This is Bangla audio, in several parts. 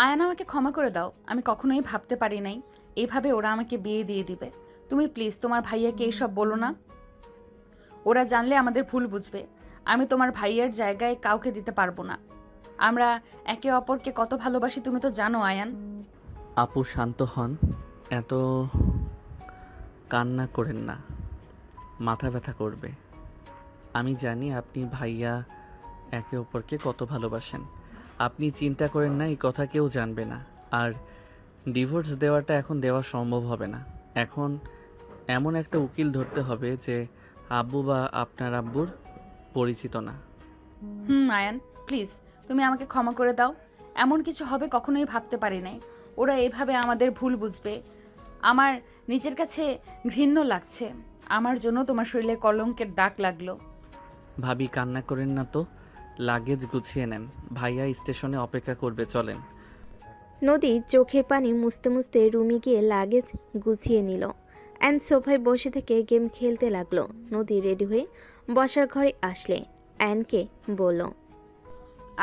আয়ান আমাকে ক্ষমা করে দাও, আমি কখনোই ভাবতে পারি নাই এইভাবে ওরা আমাকে বিয়ে দিয়ে দিবে। তুমি প্লিজ তোমার ভাইয়াকে এইসব বলো না, ওরা জানলে আমাদের ভুল বুঝবে। আমি তোমার ভাইয়ার জায়গায় কাউকে দিতে পারবো না। আমরা একে অপরকে কত ভালোবাসি তুমি তো জানো আয়ান। আপু শান্ত হন, এত কান্না করেন না, মাথা ব্যথা করবে। আমি জানি আপনি ভাইয়া একে অপরকে কত ভালোবাসেন। আপনি চিন্তা করেন না, এই কথা কেউ জানবে না। আর ডিভোর্স দেওয়াটা এখন দেওয়া সম্ভব হবে না। এখন এমন একটা উকিল ধরতে হবে যে আব্বু বা আপনার আব্বুর পরিচিত না। আয়ান প্লিজ তুমি আমাকে ক্ষমা করে দাও। এমন কিছু হবে কখনোই ভাবতে পারি নাই। ওরা এভাবে আমাদের ভুল বুঝবে। আমার নিজের কাছে ঘৃণ্য লাগছে। আমার জন্য তোমার শরীরে কলঙ্কের দাগ লাগলো। ভাবি কান্না করেন না তো, লাগেজ গুছিয়ে নেন, ভাইয়া স্টেশনে অপেক্ষা করবে, চলেন। নদী চোখের পানি মুছতে মুছতে রুমে গিয়ে লাগেজ গুছিয়ে নিল। অ্যান্ড সোফায় বসে থেকে গেম খেলতে লাগলো। নদী রেডি হয়ে বসার ঘরে আসলে অ্যানকে বলল,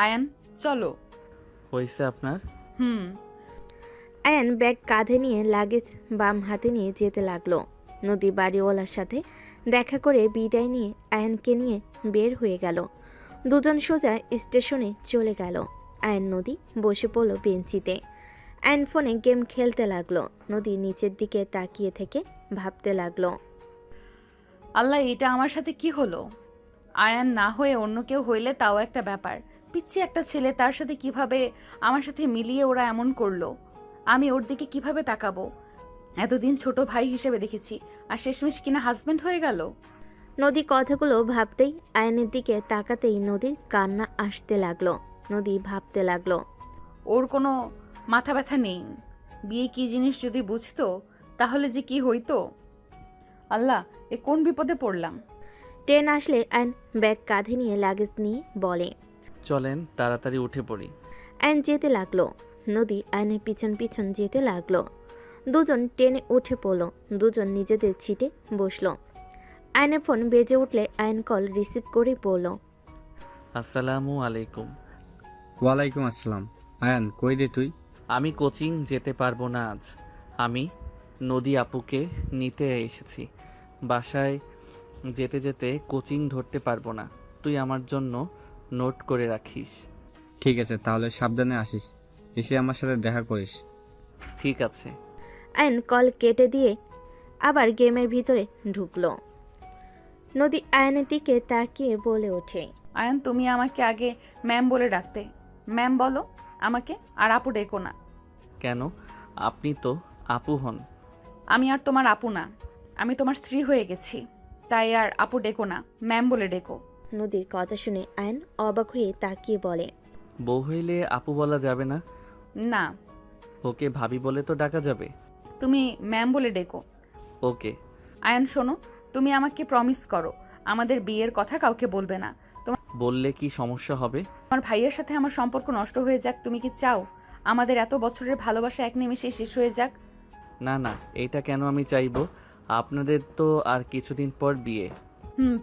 আয়ান চলো। হয়েছে আপনার? হুম। অ্যান ব্যাগ কাঁধে নিয়ে লাগেজ বাম হাতে নিয়ে যেতে লাগলো। নদী বাড়িওয়ালার সাথে দেখা করে বিদায় নিয়ে অ্যানকে নিয়ে বের হয়ে গেল। দুজন সোজা স্টেশনে চলে গেল। অ্যান নদী বসে পড়ল বেঞ্চিতে। অ্যান ফোনে গেম খেলতে লাগলো। নদী নিচের দিকে তাকিয়ে থেকে ভাবতে লাগলো, আল্লাহ, এটা আমার সাথে কি হলো? আয়ান না হয়ে অন্য কেউ হইলে তাও একটা ব্যাপার, পিচ্ছি একটা ছেলে, তার সাথে কিভাবে আমার সাথে মিলিয়ে ওরা এমন করলো? আমি ওর দিকে কিভাবে তাকাবো? এতদিন ছোট ভাই হিসেবে দেখেছি, আর শেষমেশ কিনা হাজবেন্ড হয়ে গেল। নদী কথাগুলো ভাবতেই আয়নের দিকে তাকাতেই নদীর কান্না আসতে লাগলো। নদী ভাবতে লাগলো, ওর কোনো মাথা ব্যথা নেই। বিয়ে কি জিনিস যদি বুঝতো তাহলে যে কি হইতো। আল্লাহ, এ কোন বিপদে পড়লাম। ট্রেন আসলে আয়ন ব্যাগ কাঁধে নিয়ে লাগেজ নিয়ে বলে, চলেন তাড়াতাড়ি উঠে পড়ি। আয়ন যেতে লাগলো। নদী আয়নের পিছন পিছন যেতে লাগলো। দুজন ট্রেনে উঠে পড়লো। দুজন নিজেদের সিটে বসলো। আয়নের ফোন বেজে উঠলে আয়ন কল রিসিভ করে পড়ল। আসসালামু আলাইকুম। ওয়ালাইকুম আসসালাম। আয়ান কই রে তুই? আমি কোচিং যেতে পারবো না আজ। আমি নদী আপুকে নিতে এসেছি। বাসায় যেতে যেতে কোচিং ধরতে পারবো না। তুই আমার জন্য নোট করে রাখিস। ঠিক আছে, তাহলে সাবধানে আসিস, এসে আমার সাথে দেখা করিস। ঠিক আছে। আয়ন কল কেটে দিয়ে আবার গেমের ভিতরে ঢুকলো। নদী আয়নের দিকে তাকিয়ে বলে ওঠে, আয়ান, তুমি আমাকে আগে ম্যাম বলে ডাকতে। ম্যাম বলো আমাকে, আর আপু ডেকো না। কেন? আপনি তো আপু হন। আমি আর তোমার আপু না, আমি তোমার স্ত্রী হয়ে গেছি। তাই আর আপু ডেকো না, ম্যাম বলে ডেকো। নদীর কথা শুনে আয়ন অবাক হয়ে তাকিয়ে বলে, বউ হইলে আপু বলা যাবে না? না, ওকে ভাবি বলে তো ডাকা যাবে। তুমি ম্যাম বলে ডেকো। ওকে। আয়ান শোনো, তুমি আমাকে প্রমিস করো আমাদের বিয়ের কথা কাউকে বলবে না। বললে কি সমস্যা হবে? তোমার ভাইয়ের সাথে আমার সম্পর্ক নষ্ট হয়ে যাক, তুমি কি চাও আমাদের এত বছরের ভালোবাসা এক নিমেষে শেষ হয়ে যাক? না না, এটা কেন আমি চাইবো? আপনাদের তো আর কিছুদিন পর বিয়ে।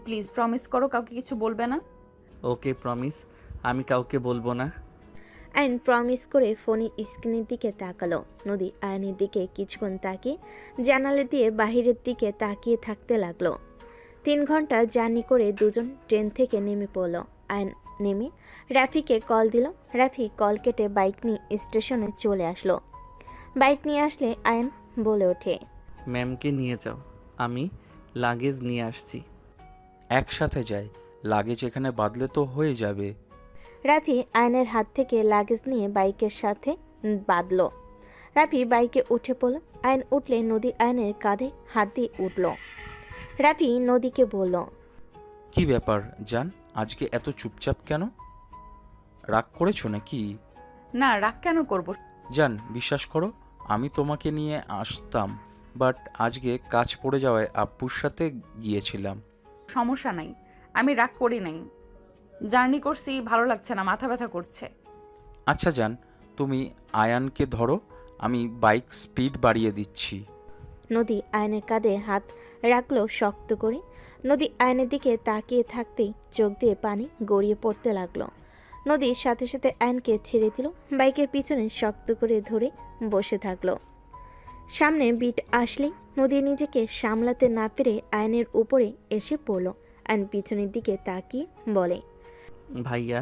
প্লিজ প্রমিস করো কাউকে কিছু বলবে না। ওকে প্রমিস, আমি কাউকে বলবো না। আয়ন প্রমিস করে ফোনের স্ক্রিনের দিকে তাকালো। নদী আয়নের দিকে কিছুক্ষণ তাকিয়ে জানালা দিয়ে বাহিরের দিকে তাকিয়ে থাকতে লাগলো। 3 ঘন্টা জার্নি করে দুজন ট্রেন থেকে নেমে পড়ল। আয়ন নেমে রাফিকে কল দিল। রাফি কল কেটে বাইক নিয়ে স্টেশনে চলে আসলো। বাইক নিয়ে আসলে আয়ন বলে ওঠে, ম্যামকে নিয়ে যাও, আমি লাগেজ নিয়ে আসছি। একসাথে যাই, লাগেজ এখানে বাদলে তো হয়ে যাবে। রাফি আয়নের হাত থেকে লাগেজ নিয়ে বাইকের সাথে বাঁধল। রাফি বাইকে উঠে পড়ল। আয়ন উঠলে নদী আয়নের কাঁধে হাত দিয়ে উঠল। রাফি নদীকে বলল, কি ব্যাপার জান, আজকে এত চুপচাপ কেন? রাগ করেছো নাকি? না, রাগ কেন করব? জান বিশ্বাস করো, আমি তোমাকে নিয়ে আসতাম, বাট আজকে কাজ পড়ে যাওয়ায় আব্বুর সাথে গিয়েছিলাম। সমস্যা নাই, আমি রাগ করি নাই। জার্নি করছি, ভালো লাগছে না, মাথা ব্যথা করছে। আচ্ছা জান, তুমি আয়ানকে ধরো, আমি বাইক স্পিড বাড়িয়ে দিচ্ছি। নদী আয়নের কাঁধে হাত রাখলো শক্ত করে। নদী আয়নের দিকে তাকিয়ে থাকতেই চোখ দিয়ে পানি গড়িয়ে পড়তে লাগলো। নদীর সাথে সাথে আয়নকে ছেড়ে দিল, বাইকের পিছনে শক্ত করে ধরে বসে থাকলো। সামনে বিট আসলেই নদী নিজেকে সামলাতে না পেরে আয়নের উপরে এসে পড়ল। আয়ন পিছনের দিকে তাকিয়ে বলে, ভাইয়া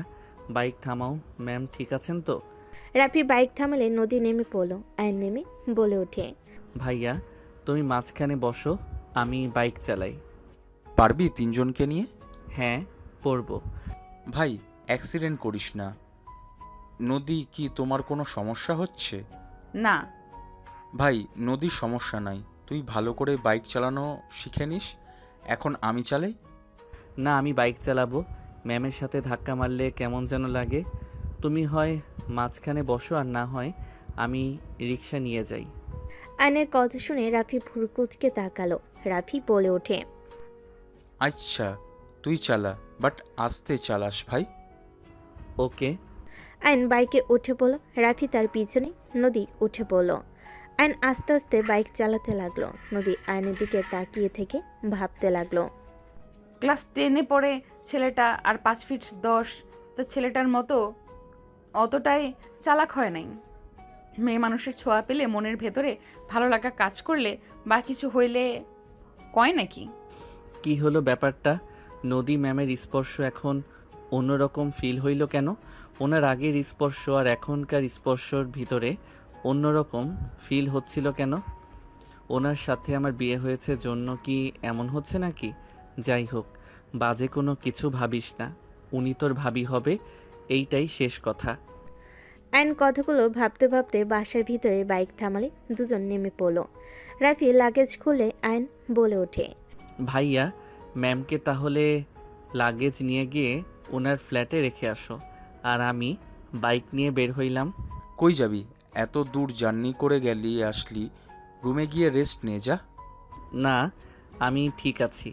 বাইক থামাও। ম্যাম ঠিক আছেন তো? রাফি বাইক থামালে নদী নেমে পড়ল। আয়ন নেমে বলে ওঠে, ভাইয়া তুমি মাঝখানে বসো, আমি বাইক চালাই। পারবি তিনজনকে নিয়ে? হ্যাঁ পড়বো। ভাই অ্যাক্সিডেন্ট করিস না। নদী, কি তোমার কোনো সমস্যা হচ্ছে? না। ভাই নদীর সমস্যা নাই, তুই ভালো করে বাইক চালানো শিখে নিস। এখন আমি চালাই। না আমি বাইক চালাবো। ম্যামের সাথে ধাক্কা মারলে কেমন যেন লাগে। তুমি হয় মাঝখানে বসো, আর না হয় আমি রিক্সা নিয়ে যাই। আয়নের কথা শুনে রাফি ভুরকুচকে তাকালো। রাফি বলে ওঠে, আচ্ছা তুই চালা, বাট আস্তে চালাস ভাই। ওকে। আয়ন বাইকে উঠে পড়ল। রাফি তার পিছনে, নদী উঠে পড়ল। আয়ন আস্তে আস্তে বাইক চালাতে লাগলো। নদী আয়নের দিকে তাকিয়ে থেকে ভাবতে লাগলো। ক্লাস 10-এ পড়ে ছেলেটা, আর 5 ফিট 10, তা ছেলেটার মতো অতটাই চালাক হয় নাই। মেয়ে মানুষের ছোঁয়া পেলে, মনের ভেতরে ভালো লাগা কাজ করলে বা কিছু হইলে কয় নাকি? কি হলো ব্যাপারটা? নদী ম্যামের স্পর্শ এখন অন্যরকম ফিল হইল কেন? ওনার আগের স্পর্শ আর এখনকার স্পর্শর ভিতরে অন্যরকম ফিল হচ্ছিল কেন? ওনার সাথে আমার বিয়ে হয়েছে জন্য কি এমন হচ্ছে নাকি? যাই হোক, বাজে কোনো কিছু ভাবিস না। উনি তোর ভাবি হবে, এইটাই শেষ কথা। আয়ন কথাগুলো ভাবতে ভাবতে বাসার ভিতরে বাইক থামালে দুজন নেমে পড়ল। রাফি লাগেজ খুলে আয়ন বলে ওঠে, ভাইয়া ম্যামকে তাহলে লাগেজ নিয়ে গিয়ে ওনার ফ্ল্যাটে রেখে আসো, আর আমি বাইক নিয়ে বের হইলাম। কই যাবি? এত দূর জার্নি করে গেলি, আসলি, রুমে গিয়ে রেস্ট নে যা। না আমি ঠিক আছি,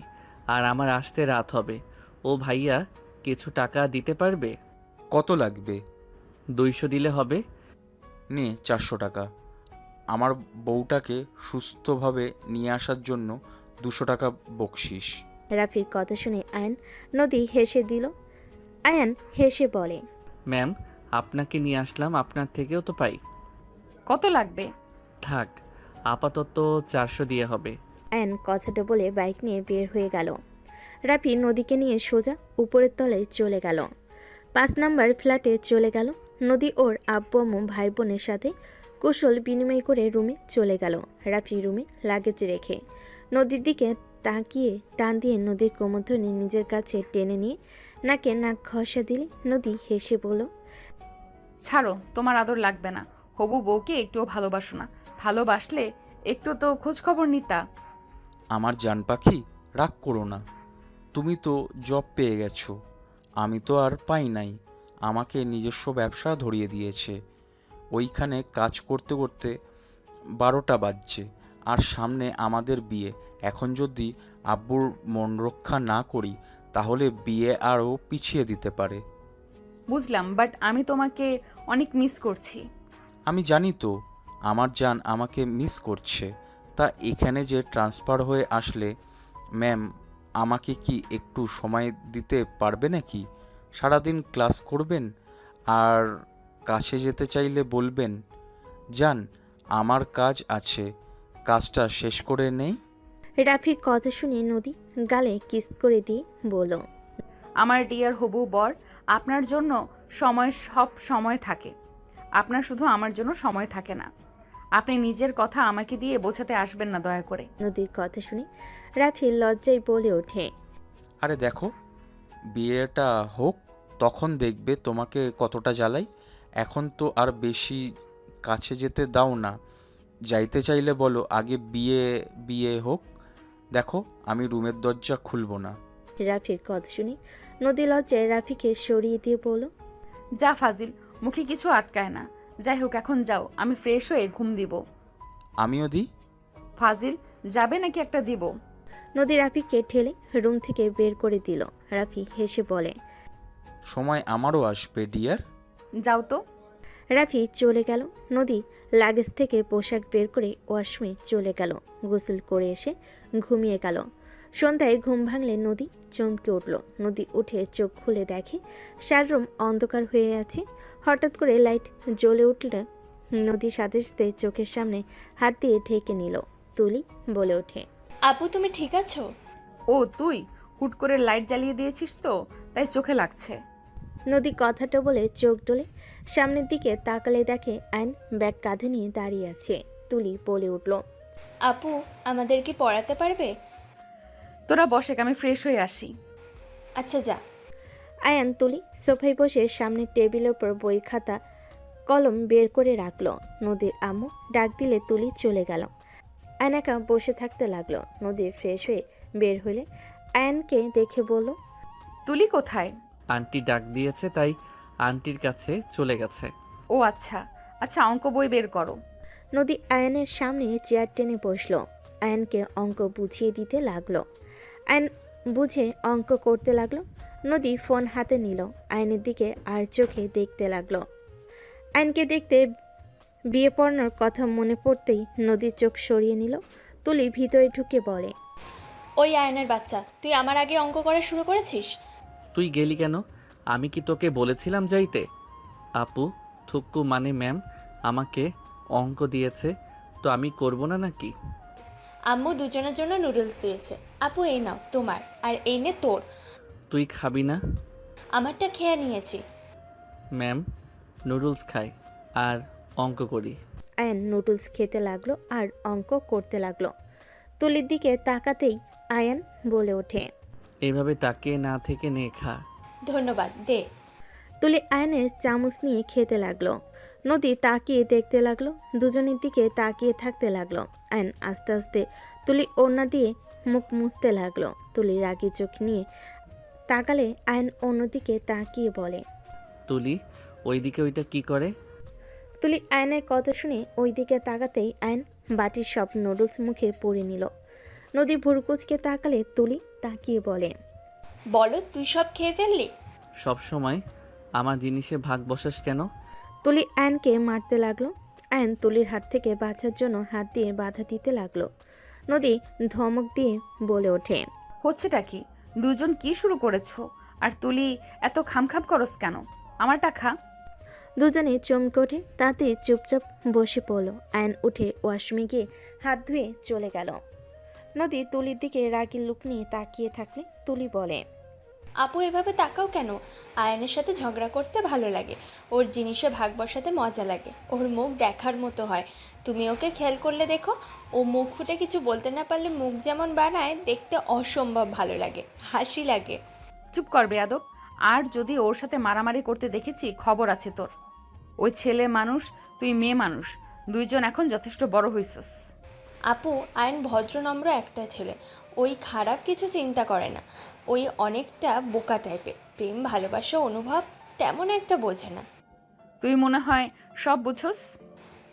আর আমার আসতে রাত হবে। ও ভাইয়া কিছু টাকা দিতে পারবে? কত লাগবে? 200 দিলে হবে। নে 400 টাকা। আমার বউটাকে সুস্থভাবে নিয়ে আসার জন্য 200 টাকা বকশিস। রাফির কথা শুনে আয়ন নদী হেসে দিল। আয়ন হেসে বলে, ম্যাম আপনাকে নিয়ে আসলাম, আপনার থেকেও তো পাই। কত লাগবে? থাক, আপাতত 400 দিয়ে হবে। আয়ন কথাটা বলে বাইক নিয়ে বের হয়ে গেল। রাফি নদীকে নিয়ে সোজা উপরের তলায় চলে গেল। 5 নাম্বার ফ্ল্যাটে চলে গেল। নদী ওর আব্বু আম্মু ভাই বোনের সাথে কুশল বিনিময় করে রুমে চলে গেল। রাফি রুমে লাগেজ রেখে নদীর দিকে তাকিয়ে টান দিয়ে নদীর কোমর ধরে নিজের কাছে টেনে নিয়ে নাকে নাক ঘষা দিলে নদী হেসে বলল, ছাড়ো, তোমার আদর লাগবে না। হবু বউকে একটুও ভালোবাসো না। ভালোবাসলে একটু তো খোঁজ খবর নিতা। আমার জান পাখি, রাগ করো না। তুমি তো জব পেয়ে গেছো, আমি তো আর পাই নাই। আমাকে নিজস্ব ব্যবসা ধরিয়ে দিয়েছে। ওইখানে কাজ করতে করতে 12টা বাজছে, আর সামনে আমাদের বিয়ে। এখন যদি আব্বুর মন রক্ষা না করি, তাহলে বিয়ে আরও পিছিয়ে দিতে পারে। বুঝলাম, বাট আমি তোমাকে অনেক মিস করছি। আমি জানি তো আমার জান আমাকে মিস করছে। তা এখানে যে ট্রান্সফার হয়ে আসলে, ম্যাম আমাকে কি একটু সময় দিতে পারবে নাকি? সারাদিন ক্লাস করবেন, আর কাছে যেতে চাইলে বলবেন। জান আমার কাজ আছে, কাজটা শেষ করে নেই। রাফির কথা শুনে নদী গালে কিস করে দিয়ে বলল, আমার ডিয়ার হবু বর, আপনার জন্য সব সময় থাকে। আপনার শুধু আমার জন্য সময় থাকে না। আপনি নিজের কথা আমাকে দিয়ে বোঝাতে আসবেন না দয়া করে। নদীর কথা শুনে রাফি লজ্জায় বলে ওঠে, আরে দেখো, বিয়েটা হোক, তখন দেখবে তোমাকে কতটা জ্বালাই। এখন তো আর বেশি কাছে যেতে দাও না। যাইতে চাইলে বলো, আগে বিয়ে বিয়ে হোক। দেখো আমি রুমের দরজা খুলবো না। রাফির কথা শুনে নদী লজ্জায় রাফিকে সরিয়ে দিয়ে বলল, যা ফাজিল, মুখে কিছু আটকায় না। যাই হোক এখন যাও, আমি ফ্রেশ হয়ে ঘুম দিব। আমিও দিই। ফাজিল, যাবে নাকি একটা দিব? নদী রাফিকে ঠেলে রুম থেকে বের করে দিল। রাফি হেসে বলে, সময় আমারও আসবে ডিয়ার। যাও তো। রাফি চলে গেল। নদী লাগেজ থেকে পোশাক বের করে ওয়াশরুমে চলে গেল। গোসল করে এসে ঘুমিয়ে গেল। সন্ধ্যায় ঘুম ভাঙলে নদী চমকে উঠল। নদী উঠে চোখ খুলে দেখে সারা রুম অন্ধকার হয়ে আছে। হঠাৎ করে লাইট জ্বলে উঠলে নদীর সাথে সাথে চোখের সামনে হাত দিয়ে ঢেকে নিল। তুলি বলে ওঠে, আপু তুমি ঠিক আছো? ও তুই হুট করে লাইট জ্বালিয়ে দিয়েছিস তো, তাই চোখে লাগছে। নদী কথাটা বলে চোখ ডলে সামনের দিকে তাকালে দেখে আয়ন ব্যাগ কাঁধে নিয়ে দাঁড়িয়ে আছে। তুলি বলে উঠল, আপু আমাদের কি পড়াতে পারবে? তোরা বসে, আমি ফ্রেশ হয়ে আসি। আচ্ছা যা। আয়ান তুলি সোফায় বসে সামনের টেবিলের উপর বই খাতা কলম বের করে রাখলো। নদীর আম্মু ডাক দিলে তুলি চলে গেল। আয়ন একা বসে থাকতে লাগলো। নদী ফ্রেশ হয়ে বের হলে আয়ানকে দেখে বলল, তুলি কোথায়? আন্টি ডাক দিয়েছে, তাই আন্টির কাছে চলে গেছে। ও আচ্ছা আচ্ছা, অঙ্ক বই বের করো। নদী আয়ানের সামনে চেয়ার টেনে বসলো। আয়ানকে অঙ্ক বুঝিয়ে দিতে লাগলো। আয়ন বুঝে অঙ্ক করতে লাগলো। নদী ফোন হাতে নিল, আয়নের দিকে আর চোখে দেখতে লাগলো। আয়নকে দেখতে বিয়ে পড়ানোর কথা মনে পড়তেই নদীর চোখ সরিয়ে নিল। তুলি ভিতরে ঢুকে বলে, ওই আয়নের বাচ্চা, তুই আমার আগে অঙ্ক করা শুরু করেছিস? তুই গেলি কেন? আমি কি তোকে বলেছিলাম যাইতে? আপু থুক্কু মানে ম্যাম আমাকে অঙ্ক দিয়েছে, তো আমি করব না নাকি? আম্মু দুজনের জন্য নুডলস দিয়েছে। আপু এই নাও তোমার, আর এই নে তোর। তুই খাবি না? আমারটা খেয়ে নিয়েছি। ম্যাম নুডলস খাই আর অঙ্ক করি। আয়ন নুডলস খেতে লাগলো আর অঙ্ক করতে লাগলো। তুলির দিকে তাকাতেই আয়ন বলে ওঠে, এইভাবে তাকিয়ে না থেকে নে খা। ধন্যবাদ, দে। তুলি আয়নের চামচ নিয়ে খেতে লাগলো। নদী তাকিয়ে দেখতে লাগলো। দুজনের দিকে তাকিয়ে থাকতে লাগলো। আয়ন আস্তে আস্তে তুলি ওড়না দিয়ে মুখ মুছতে লাগলো। তুলি রাগি চোখ নিয়ে তাকালে আয়ন অন্যদিকে তাকিয়ে বলে, তুলি ওইদিকে ওইটা কি করে? তুলি আয়নের কথা শুনে ওই দিকে তাকাতেই আয়ন বাটির সব নুডলস মুখে পুরে নিল। নদী ভুরকুচকে তাকালে তুলি তাকিয়ে বলে, বলো তুই সব খেয়ে ফেললি? সব সময় আমার জিনিসে ভাগ বসাস কেন? তুলি আয়নকে মারতে লাগলো। আয়ন তুলির হাত থেকে বাঁচার জন্য হাত দিয়ে বাধা দিতে লাগলো। নদী ধমক দিয়ে বলে ওঠে, হচ্ছেটা কি? দুজন কি শুরু করেছো? আর তুলি এত খামখাম করস কেন? আমারটা খা। দুজনে চমকে ওঠে, তাতে চুপচাপ বসে পড়ল। আয়ন উঠে ওয়াশরুমে গিয়ে হাত ধুয়ে চলে গেল। নদী তুলির দিকে রাগি লুক নিয়ে তাকিয়ে থাকলে তুলি বলে, আপু এভাবে তাকাও কেন? আয়নের সাথে ঝগড়া করতে ভালো লাগে, ওর জিনিসে ভাগ বসাতে মজা লাগে, ওর মুখ দেখার মতো হয়। তুমি ওকে খেয়াল করলে দেখো, ও মুখ ফুটে কিছু বলতে না পারলে মুখ যেমন বানায়, দেখতে অসম্ভব ভালো লাগে, হাসি লাগে। চুপ কর বেয়াদব। আর যদি ওর সাথে মারামারি করতে দেখেছি, খবর আছে তোর। ওই ছেলে মানুষ, তুই মেয়ে মানুষ, দুইজন এখন যথেষ্ট বড় হইছস। আপু আয়ন ভদ্রনম্র একটা ছেলে, ওই খারাপ কিছু চিন্তা করে না। ওই অনেকটা বোকা টাইপের, প্রেম ভালোবাসা অনুভব তেমন একটা বোঝে না। তুই মনে হয় সব বুঝোস।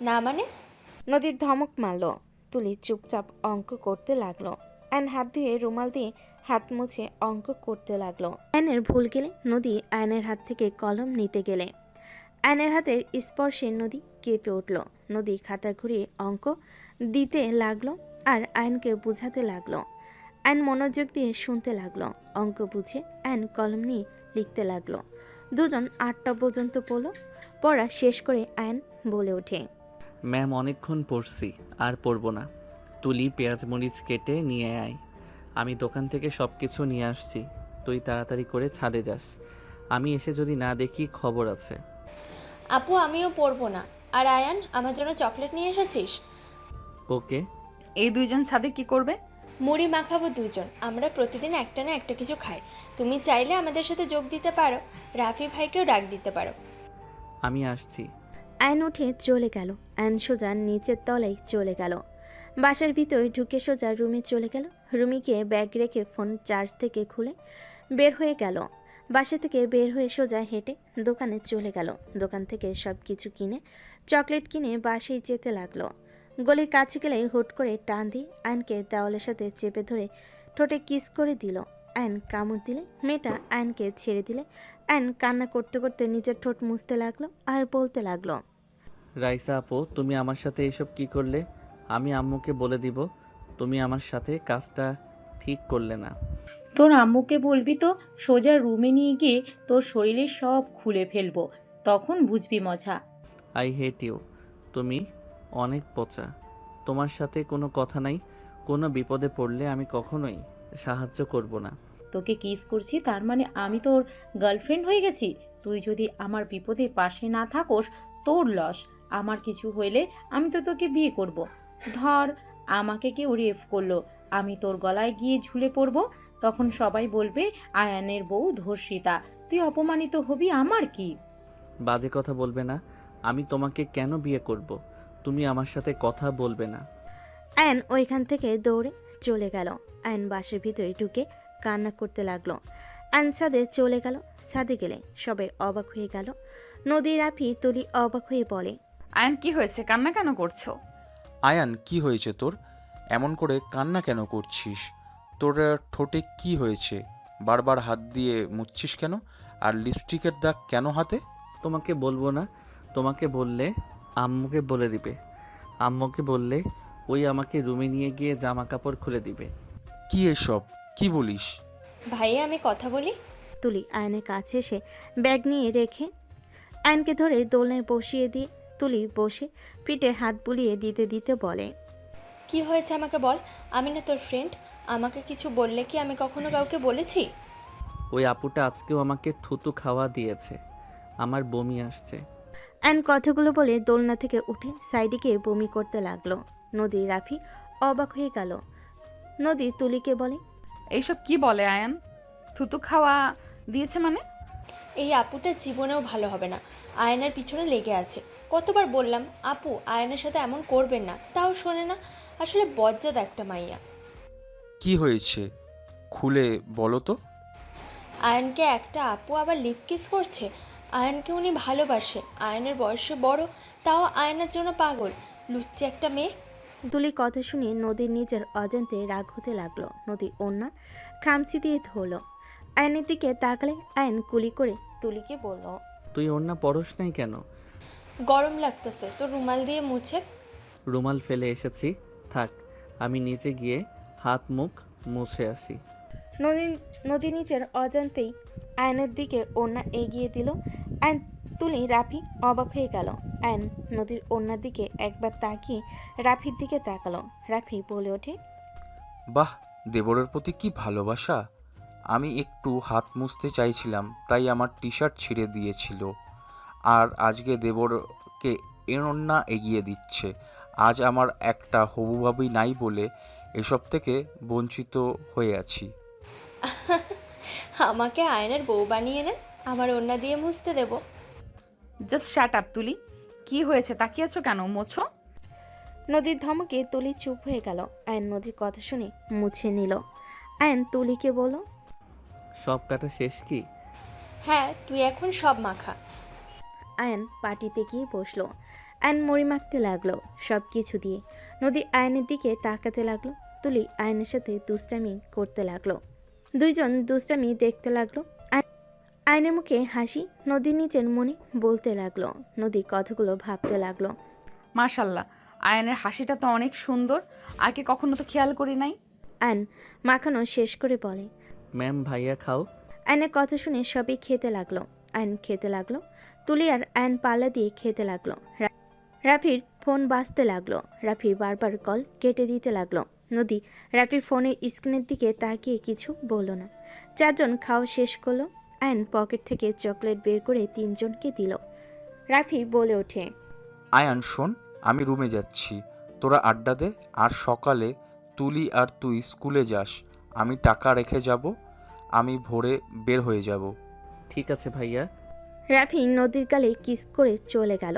না মানে? নদীর ধমক মারল। তুলি চুপচাপ অঙ্ক করতে লাগলো। আয়ন হাত ধুয়ে রুমাল দিয়ে হাত মুছে অঙ্ক করতে লাগলো। আয়নের ভুল গেলে নদী আয়নের হাত থেকে কলম নিতে গেলে আয়নের হাতের স্পর্শে নদী কেঁপে উঠল। নদী খাতা ঘুরিয়ে অঙ্ক দিতে লাগলো আর আয়নকে বুঝাতে লাগলো। আয়ন মনোযোগ দিয়ে শুনতে লাগলো। অঙ্ক বুঝে আয়ন কলম নিয়ে লিখতে লাগলো। দুজন 8টা পর্যন্ত পড়লো। পড়া শেষ করে আয়ন বলে ওঠে, ম্যাম অনেকক্ষণ পড়ছি, আর পড়বো না। তুলি পেঁয়াজ মরিচ কেটে নিয়ে আয়। আমি দোকান থেকে সব কিছু নিয়ে আসছি, তুই তাড়াতাড়ি করে ছাদে যাস। আমি এসে যদি না দেখি খবর আছে। আপু আমিও পড়বো না। আর আয়ান আমার জন্য চকলেট নিয়ে এসেছিস? ওকে। এই দুইজন ছাদে কি করবে? মুড়ি মাখাবো দুজন, আমরা প্রতিদিন একটা না একটা কিছু খাই। তুমি চাইলে আমাদের সাথে যোগ দিতে পারো, রাফি ভাইকেও ডাক দিতে পারো। আমি আসছি। আয়ন উঠে চলে গেল। আয়ন সোজা নিচের তলায় চলে গেল। বাসার ভিতরে ঢুকে সোজা রুমে চলে গেল। রুমে গিয়ে ব্যাগ রেখে ফোন চার্জ থেকে খুলে বের হয়ে গেল। বাসা থেকে বের হয়ে সোজা হেঁটে দোকানে চলে গেল। দোকান থেকে সব কিছু কিনে চকলেট কিনে বাসায় যেতে লাগলো। গলির কাছে গেলে হুট করে টান দিয়ে আয়নকে দেওয়ালের সাথে চেপে ধরে ঠোঁটে কিস করে দিল। আয়ন কামড় দিলে মেয়েটা আয়নকে ছেড়ে দিলে আয়ন কান্না করতে করতে নিজের ঠোঁট মুছতে লাগলো আর বলতে লাগলো, রাইসা আপু তুমি আমার সাথে এইসব কি করলে? আমি আম্মুকে বলে দিব তুমি আমার সাথে কাজটা ঠিক করলে না। তোর আম্মুকে বলবি তো সোজা রুমে নিয়ে গিয়ে তোর শরীরে সব খুলে ফেলবো, তখন বুঝবি মজা। I hate you. তুমি অনেক পচা। তোমার সাথে কোনো কথা নাই। কোনো বিপদে পড়লে আমি কখনোই সাহায্য করব না। তোকে কিস করছি তার মানে আমি তোর গার্লফ্রেন্ড হয়ে গেছি? তুই যদি আমার বিপদে পাশে না থাকোস তোর লস। আমার কিছু হইলে আমি তো তোকে বিয়ে করব। ধর আমাকে কেউ রেপ করলো, আমি তোর গলায় গিয়ে ঝুলে পড়বো, তখন সবাই বলবে আয়ানের বউ ধর্ষিতা। তুই অপমানিত হবি, আমার কি? বাজে কথা বলবে না। আমি তোমাকে কেন বিয়ে করব? তুমি আমার সাথে কথা বলবে না। আয়ন ওইখান থেকে দৌড়ে চলে গেল। আয়ন বাসের ভিতরে ঢুকে কান্না করতে লাগলো। আয়ন ছাদে চলে গেল। ছাদে গেলে সবাই অবাক হয়ে গেল। নদী, রাফি, তুলি অবাক হয়ে বলে, আয়ান কি হয়েছে, কান্না কেন করছো? আয়ান কি হয়েছে তোর? এমন করে কান্না কেন করছিস? তোর ঠোঁটে কি হয়েছে? বারবার হাত দিয়ে মুছছিস কেন? আর লিপস্টিকের দাগ কেন হাতে? তোমাকে বলবো না। তোমাকে বললে আম্মুকে বলে দিবে। আম্মুকে বললে ওই আমাকে রুমে নিয়ে গিয়ে জামা কাপড় খুলে দিবে। কি এসব কি বলিস? ভাইয়া আমি কথা বলি। তুলি আয়নের কাছে এসে ব্যাগ নিয়ে রেখে আয়নকে ধরে দোলনায় বসিয়ে দিয়ে তুলি বসে পিঠে হাত বুলিয়ে দিতে দিতে বলে, কি হয়েছে আমাকে বল। আমি না তোর ফ্রেন্ড, আমাকে কিছু বললে কি আমি কখনো কাউকে বলেছি? ওই আপুটা আজকেও আমাকে থুতু খাওয়া দিয়েছে। আমার বমি আসছে। আয়ন কথাগুলো বলে দোলনা থেকে উঠে সাইডে গিয়ে বমি করতে লাগলো। নদী, রাফি অবাক হয়ে গেল। নদী তুলিকে বলে, এইসব কি বলে আয়ান? থুতু খাওয়া দিয়েছে মানে? এই আপুটা জীবনেও ভালো হবে না, আয়নের পিছনে লেগে আছে। কতবার বললাম আপু আয়নের সাথে এমন করবেন না, তাও শোনে না। আসলে বজ্জাত একটা মাইয়া। কি হয়েছে খুলে বলো তো। আয়নকে একটা আপু আবার লিপ কিস করছে। আয়নকে উনি ভালোবাসে, আয়নের বয়সে বড়, তাও আয়নের জন্য পাগল। লুচ্চি একটা মেয়ে। তুলির কথা শুনে নদীর নিজের অজান্তে রাগ হতে লাগলো। নদী ওন্না খামচি দিয়ে ধরলো। আয়নের দিকে তাকালে আয়ন কুলি করে তুলিকে বলল, তুই ওর না পরশ নাই কেন? গরম লাগতেছে তো রুমাল দিয়ে মুছে। রুমাল ফেলে এসেছি, থাক আমি নিচে গিয়ে হাত মুখ মুছে আসি। নদী নিজের অজান্তেই আয়নের দিকে ওড়না এগিয়ে দিল। আয়ন, তুলি, রাফি অবাক হয়ে গেল। আয়ন নদীর ওড়নার দিকে একবার তাকিয়ে রাফির দিকে তাকালো। রাফি বলে ওঠে, বাহ, দেবরের প্রতি কি ভালোবাসা। আমি একটু হাত মুছতে চাইছিলাম তাই আমার টি শার্ট ছিঁড়ে দিয়েছিল। আর আজকে দেবরকে এরন্না এগিয়ে দিচ্ছে। আজ আমার একটা হবু ভাবি নাই বলে এসব থেকে বঞ্চিত হয়ে আছি। আমাকে আয়নের বউ বানিয়ে নেন, আমার ওড়না দিয়ে মুছতে দেব। জাস্ট শ্যাট আপ তুলি। কি হয়েছে, তাকিয়ে আছো কেন? মোছো। নদীর ধমকে তুলি চুপ হয়ে গেল। আয়ন নদীর কথা শুনে মুছে নিল। আয়ন তুলিকে বলল, সব কাটা শেষ কি? হ্যাঁ, তুই এখন সব মাখা। আয়ন পার্টিতে গিয়ে বসলো। আয়ন মুড়ি মাখতে লাগলো সব কিছু দিয়ে। নদী আয়নের দিকে তাকাতে লাগলো। তুলি আয়নের সাথে দুষ্টামি করতে লাগলো। দুইজন দুষ্টামি দেখতে লাগলো। আয়নের মুখে হাসি। নদী নিজের মনে বলতে লাগলো। নদী কথাগুলো ভাবতে লাগলো। মাশাল্লাহ, আয়ানের হাসিটা তো অনেক সুন্দর, আগে কখনো তো খেয়াল করি নাই। আয়ন মাখানো শেষ করে বলে, ম্যাম ভাইয়া খাও। আয়নের কথা শুনে সবই খেতে লাগলো। আয়ন খেতে লাগলো। তুলি আর আয়ন পাল্লা দিয়ে খেতে লাগলো। রাফির ফোন বাজতে লাগলো। রাফি বারবার কল কেটে দিতে লাগলো। নদী রাফির ফোনের স্ক্রিনের দিকে তাকিয়ে কিছু বলল না। চারজন খাওয়া শেষ করলো। আয়ন পকেট থেকে চকলেট বের করে তিনজনকে দিল। রাফি বলে ওঠে, আয়ান শোন, আমি রুমে যাচ্ছি, তোরা আড্ডা দে। আর সকালে তুলি আর তুই স্কুলে যাস, আমি টাকা রেখে যাব, আমি ভোরে বের হয়ে যাব। ঠিক আছে ভাইয়া। রাফি নদীর গালে কিস করে চলে গেল।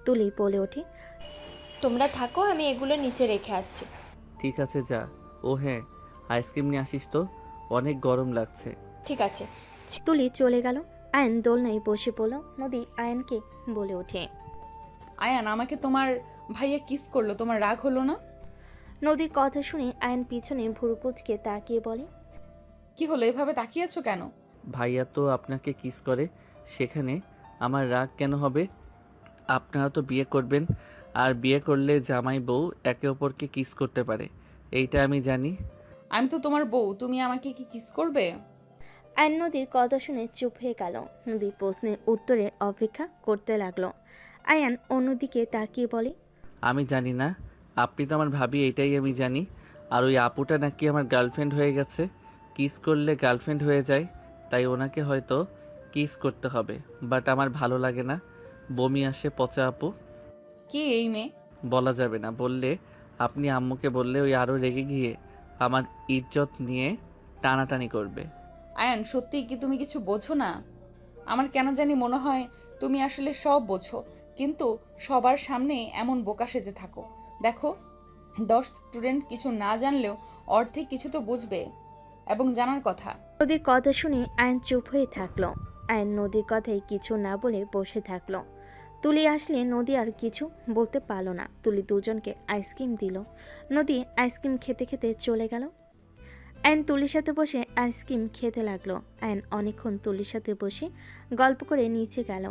তুলি বলে ওঠে, তোমরা থাকো, আমি এগুলো নিচে রেখে আসছি। ঠিক আছে যা। ও হ্যাঁ, আইসক্রিম নিয়ে আসিস তো, অনেক গরম লাগছে। ঠিক আছে। তুলি চলে গেল। আয়ন দোলনায় বসে পড়ল। নদী আয়নকে বলে ওঠে, আয়ান, আমাকে তোমার ভাইয়া কিস করলো, তোমার রাগ হলো না? নদীর কথা শুনে আয়ন পিছনে ভুরু কুচকে তাকিয়ে বলে, কি হলো, এভাবে তাকিয়ে আছো কেন? ভাইয়া তো আপনাকে কিস করে, সেখানে আমার রাগ কেন হবে? আপনারা তো বিয়ে করবেন, আর বিয়ে করলে জামাই বউ একে অপরকে কিস করতে পারে, এইটা আমি জানি। আমি তো তোমার বউ, তুমি আমাকে কি কিস করবে? আয়ন নদীর কথা শুনে চুপ হয়ে গেল। নদী প্রশ্নের উত্তরের অপেক্ষা করতে লাগলো। আয়ান অন্যদিকে তাকিয়ে বলে, আমি জানি না, আপনি তো আমার ভাবি, এটাই আমি জানি। আর ওই আপুটা নাকি আমার গার্লফ্রেন্ড হয়ে গেছে। কিস করলে গার্লফ্রেন্ড হয়ে যায়, তাই ওনাকে হয়তো কিস করতে হবে। বাট আমার ভালো লাগে না, বমি আসে। পচা আপু। কি এই মেয়ে? বলা যাবে না, বললে আপনি আম্মুকে বললে ওই আরও রেগে গিয়ে আমার ইজ্জত নিয়ে টানাটানি করবে। আয়ান, সত্যি কি তুমি কিছু বোঝো না? আমার কেন জানি মনে হয় তুমি আসলে সব বোঝো, কিন্তু সবার সামনে এমন বোকা সেজে থাকো। দেখো, 10 স্টুডেন্ট কিছু না জানলেও অর্ধেক কিছু তো বুঝবে এবং জানার কথা। নদীর কথা শুনে আয়ন চুপ হয়ে থাকলো। আয়ন নদীর কথায় কিছু না বলে বসে থাকলো। তুলি আসলে নদী আর কিছু বলতে পারলো না। তুলি দুজনকে আইসক্রিম দিল। নদী আইসক্রিম খেতে খেতে চলে গেল। আয়ন তুলির সাথে বসে আইসক্রিম খেতে লাগলো। আয়ন অনেকক্ষণ তুলির সাথে বসে গল্প করে নিচে গেল।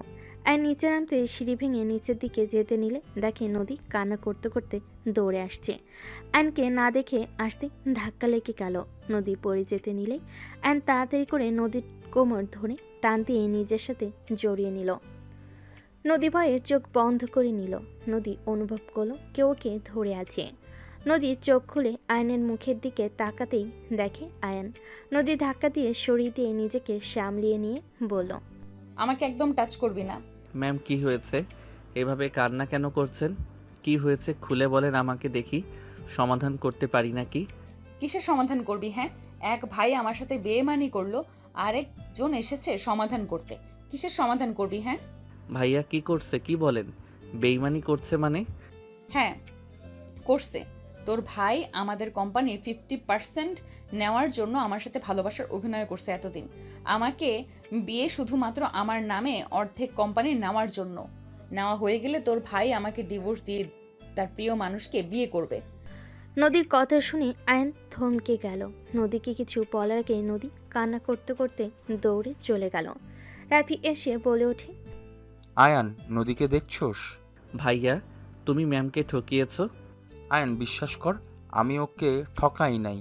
আয়ন নিচে নামতে সিঁড়ি ভেঙে নিচের দিকে যেতে নিলে দেখে নদী কান্না করতে করতে দৌড়ে আসছে। আয়নকে না দেখে আসতে ধাক্কা লেগে গেল। নদী পড়ে যেতে নিলেই আয়ন তাড়াতাড়ি করে নদীর কোমর ধরে টান দিয়ে নিজের সাথে জড়িয়ে নিল। নদী ভয়ে চোখ বন্ধ করে নিল। নদী অনুভব করলো কেউ ওকে ধরে আছে। নদী চোখ খুলে আয়নের মুখের দিকে তাকাতেই দেখে আয়ন। নদী ধাক্কা দিয়ে সরিয়ে দিয়ে নিজেকে সামলিয়ে নিয়ে বলল, আমাকে একদম টাচ করবি না। ম্যাম, কি হয়েছে? এভাবে কান্না কেন করছেন? কি হয়েছে খুলে বলেন আমাকে, দেখি সমাধান করতে পারি নাকি। কিসের সমাধান করবি? হ্যাঁ, এক ভাই আমার সাথে বেইমানি করলো, আরেকজন এসেছে সমাধান করতে। কিসের সমাধান করবি? হ্যাঁ ভাইয়া কি করছে, কি বলেন? বেইমানি করছে মানে? হ্যাঁ করছে। তোর ভাই আমাদের কোম্পানির 50% নেওয়ার জন্য আমার সাথে ভালোবাসার অভিনয় করছে এতদিন। আমাকে বিয়ে শুধুমাত্র আমার নামে অর্ধেক কোম্পানি নেওয়ার জন্য। নেওয়া হয়ে গেলে তোর ভাই আমাকে ডিভোর্স দিয়ে তার প্রিয় মানুষকে বিয়ে করবে। নদীর কথা শুনে আয়ন থমকে গেল। নদীকে কিছু বলার আগে নদী কান্না করতে করতে দৌড়ে চলে গেল। রাফি এসে বলে ওঠে, আয়ান, নদীকে দেখছোস? ভাইয়া, তুমি ম্যামকে ঠকিয়েছো। আয়ান, বিশ্বাস কর, আমি ওকে ঠকাই নাই।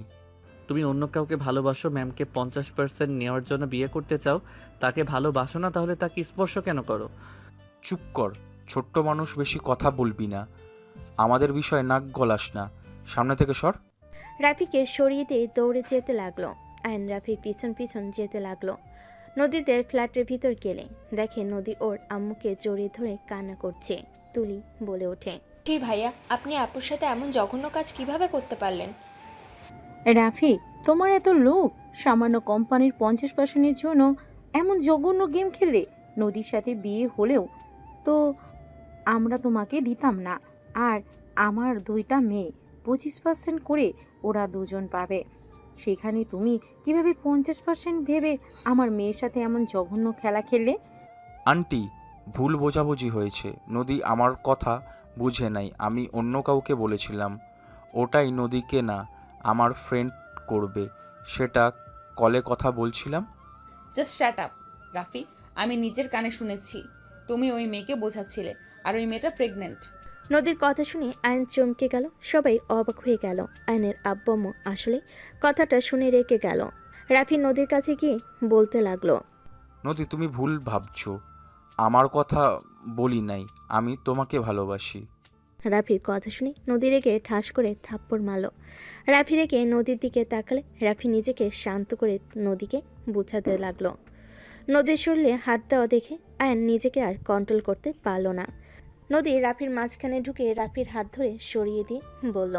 তুমি অন্য কাউকে ভালোবাসো, ম্যামকে 50% নেওয়ার জন্য বিয়ে করতে চাও। তাকে ভালোবাসো না, তাহলে তাকে স্পর্শ কেন করো? চুপ কর, ছোট্ট মানুষ, বেশি কথা বলবি না। আমাদের বিষয়ে নাক গলাস না, সামনে থেকে সর। রাফিকে সরিয়ে দিয়ে দৌড়ে যেতে লাগলো। আয়ন রাফির পিছন পিছন যেতে লাগলো। নদীদের ফ্ল্যাটের ভিতর গেলে দেখে নদী ওর আম্মুকে জড়িয়ে ধরে কান্না করছে। তুলি বলে ওঠে, কি ভাইয়া, আপনি আপুর সাথে এমন জঘন্য কাজ কিভাবে করতে পারলেন? রাফি, তোমার এত লোভ, সামান্য কোম্পানির 50%-এর জন্য এমন জঘন্য গেম খেললে। নদীর সাথে বিয়ে হলেও তো আমরা তোমাকে দিতাম না। আর আমার 2টা মেয়ে, 25% করে ওরা দুজন পাবে। সেখানে তুমি কিভাবে 50% ভেবে আমার মেয়ের সাথে এমন জঘন্য খেলা খেললে? আন্টি, ভুল বোঝাবুঝি হয়েছে। নদী আমার কথা বুঝে নাই, আমি অন্য কাউকে বলেছিলাম। ওটাই নদীকে না, আমার ফ্রেন্ড করবে, সেটা কলে কথা বলছিলাম। Just shut up Rafi. আমি নিজের কানে শুনেছি তুমি ওই মেয়েকে বোঝাচ্ছিলে, আর ওই মেয়েটা প্রেগনেন্ট। নদীর কথা শুনে আয়ন চমকে গেল। সবাই অবাক হয়ে গেল। আয়নের আব্বু আসলে কথাটা শুনে রেখে গেল। রাফি নদীর কাছে গিয়ে বলতে লাগলো, নদী, তুমি ভুল ভাবছো, আমার কথা বলি নাই, আমি তোমাকে ভালোবাসি। রাফির কথা শুনে নদী রেগে ঠাস করে থাপ্পড় মারল। রাফি রেগে নদীর দিকে তাকালে রাফি নিজেকে শান্ত করে নদীকে বুঝাতে লাগলো। নদীর শরীরে হাত দেওয়া দেখে আয়ন নিজেকে আর কন্ট্রোল করতে পারল না। নদী রাফির মাঝখানে ঢুকে রাফির হাত ধরে সরিয়ে দিয়ে বলল,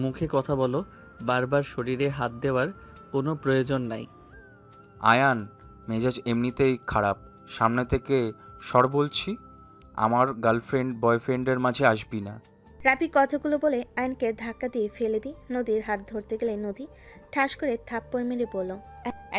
মুখে কথা বলো, বারবার শরীরে হাত দেওয়ার কোনো প্রয়োজন নাই। আয়ান, মেজাজ এমনিতেই খারাপ, সামনে থেকে সর বলছি। আমার গার্লফ্রেন্ড বয়ফ্রেন্ডের মাঝে আসবি না। রাফি কথাগুলো বলে আয়নকে ধাক্কা দিয়ে ফেলে দিয়ে নদীর হাত ধরতে গেলে নদী ঠাস করে থাপ্পড় মেরে বলল,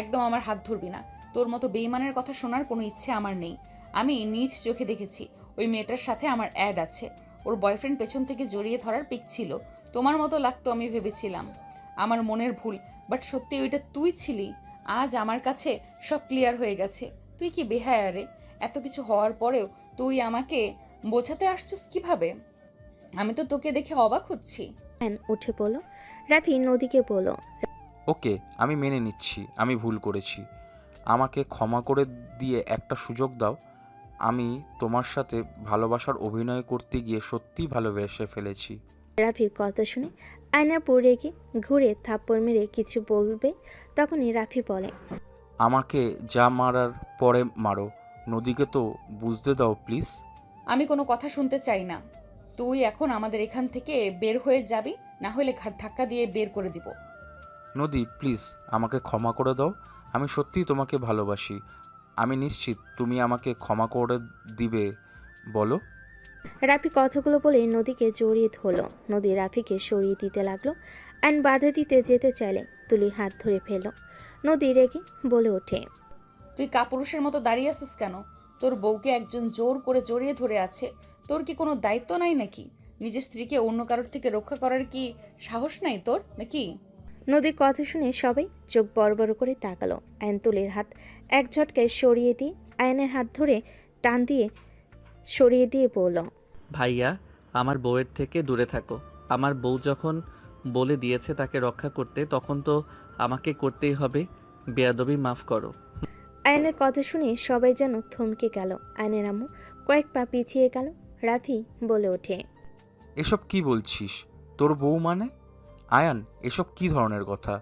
একদম আমার হাত ধরবি না। তোর মতো বেইমানের কথা শোনার কোনো ইচ্ছে আমার নেই। আমি নিজ চোখে দেখেছি ওই মেয়েটার সাথে আমার অ্যাড আছে। ওর বয়ফ্রেন্ড পেছন থেকে জড়িয়ে ধরার পিক ছিল। তোমার মতো লাগতো আমি ভেবেছিলাম। আমার মনের ভুল, বাট সত্যি ওইটা তুই ছিলি। আজ আমার কাছে সব ক্লিয়ার হয়ে গেছে। তুই কি বেহায়া রে? এত কিছু হওয়ার পরেও তুই আমাকে বোঝাতে আসছিস কিভাবে? আমি তো তোকে দেখে অবাক হচ্ছি। আয়ন উঠে বলল। রাফি নদীকে বলল, ওকে, আমি মেনে নিচ্ছি আমি ভুল করেছি। আমাকে ক্ষমা করে দিয়ে একটা সুযোগ দাও। আমি তোমার সাথে ভালোবাসার অভিনয় করতে গিয়ে সত্যিই ভালোবেসে ফেলেছি। রাফির কথা শুনে আয়না পড়ে গিয়ে ঘুরে থাপ্পড় মেরে কিছু বলবে, তখনই রাফি বলে, আমাকে যা মারার পরে মারো, নদীকে তো বুঝতে দাও প্লিজ। আমি কোনো কথা শুনতে চাই না। তুই এখন আমাদের এখান থেকে বের হয়ে যাবি, না হলে ঘাট ধাক্কা দিয়ে বের করে দিব। নদী প্লিজ আমাকে ক্ষমা করে দাও। আমি সত্যিই তোমাকে ভালোবাসি। আমি নিশ্চিত তুমি আমাকে ক্ষমা করে দিবে, বলো। রাফি কথাগুলো বলে নদীকে জড়িয়ে ধরল। নদী রাফিকে সরিয়ে দিতে লাগলো। আইন বাধা দিতে যেতে চাইলে তুলি হাত ধরে ফেলল। নদী রেগে বলে ওঠে, তুই কাপুরুষের মতো দাঁড়িয়ে আছিস কেন? তোর বউকে একজন জোর করে জড়িয়ে ধরে আছে। তোর কি কোনো দায়িত্ব নাই নাকি? নিজের স্ত্রীকে অন্য কারোর থেকে রক্ষা করার কি সাহস নাই তোর নাকি? নদীর কথা শুনে সবাই চোখ বড় বড় করে তাকালো। আয়ন তুলির হাত এক ঝটকায় সরিয়ে দিয়ে আয়নের হাত ধরে টান দিয়ে সরিয়ে দিয়ে বলল, ভাইয়া, আমার বউয়ের থেকে দূরে থাকো। আমার বউ যখন বলে দিয়েছে তাকে রক্ষা করতে, তখন তো আমাকে করতেই হবে। বেয়াদবি মাফ করো। আয়নের কথা শুনে সবাই যেন থমকে গেল। আয়নের আম্মু কয়েক পা পিছিয়ে গেল। রাফি বলে ওঠে, এসব কি বলছিস? তোর বউ মানে? আয়ান, এসব কি ধরনের কথা?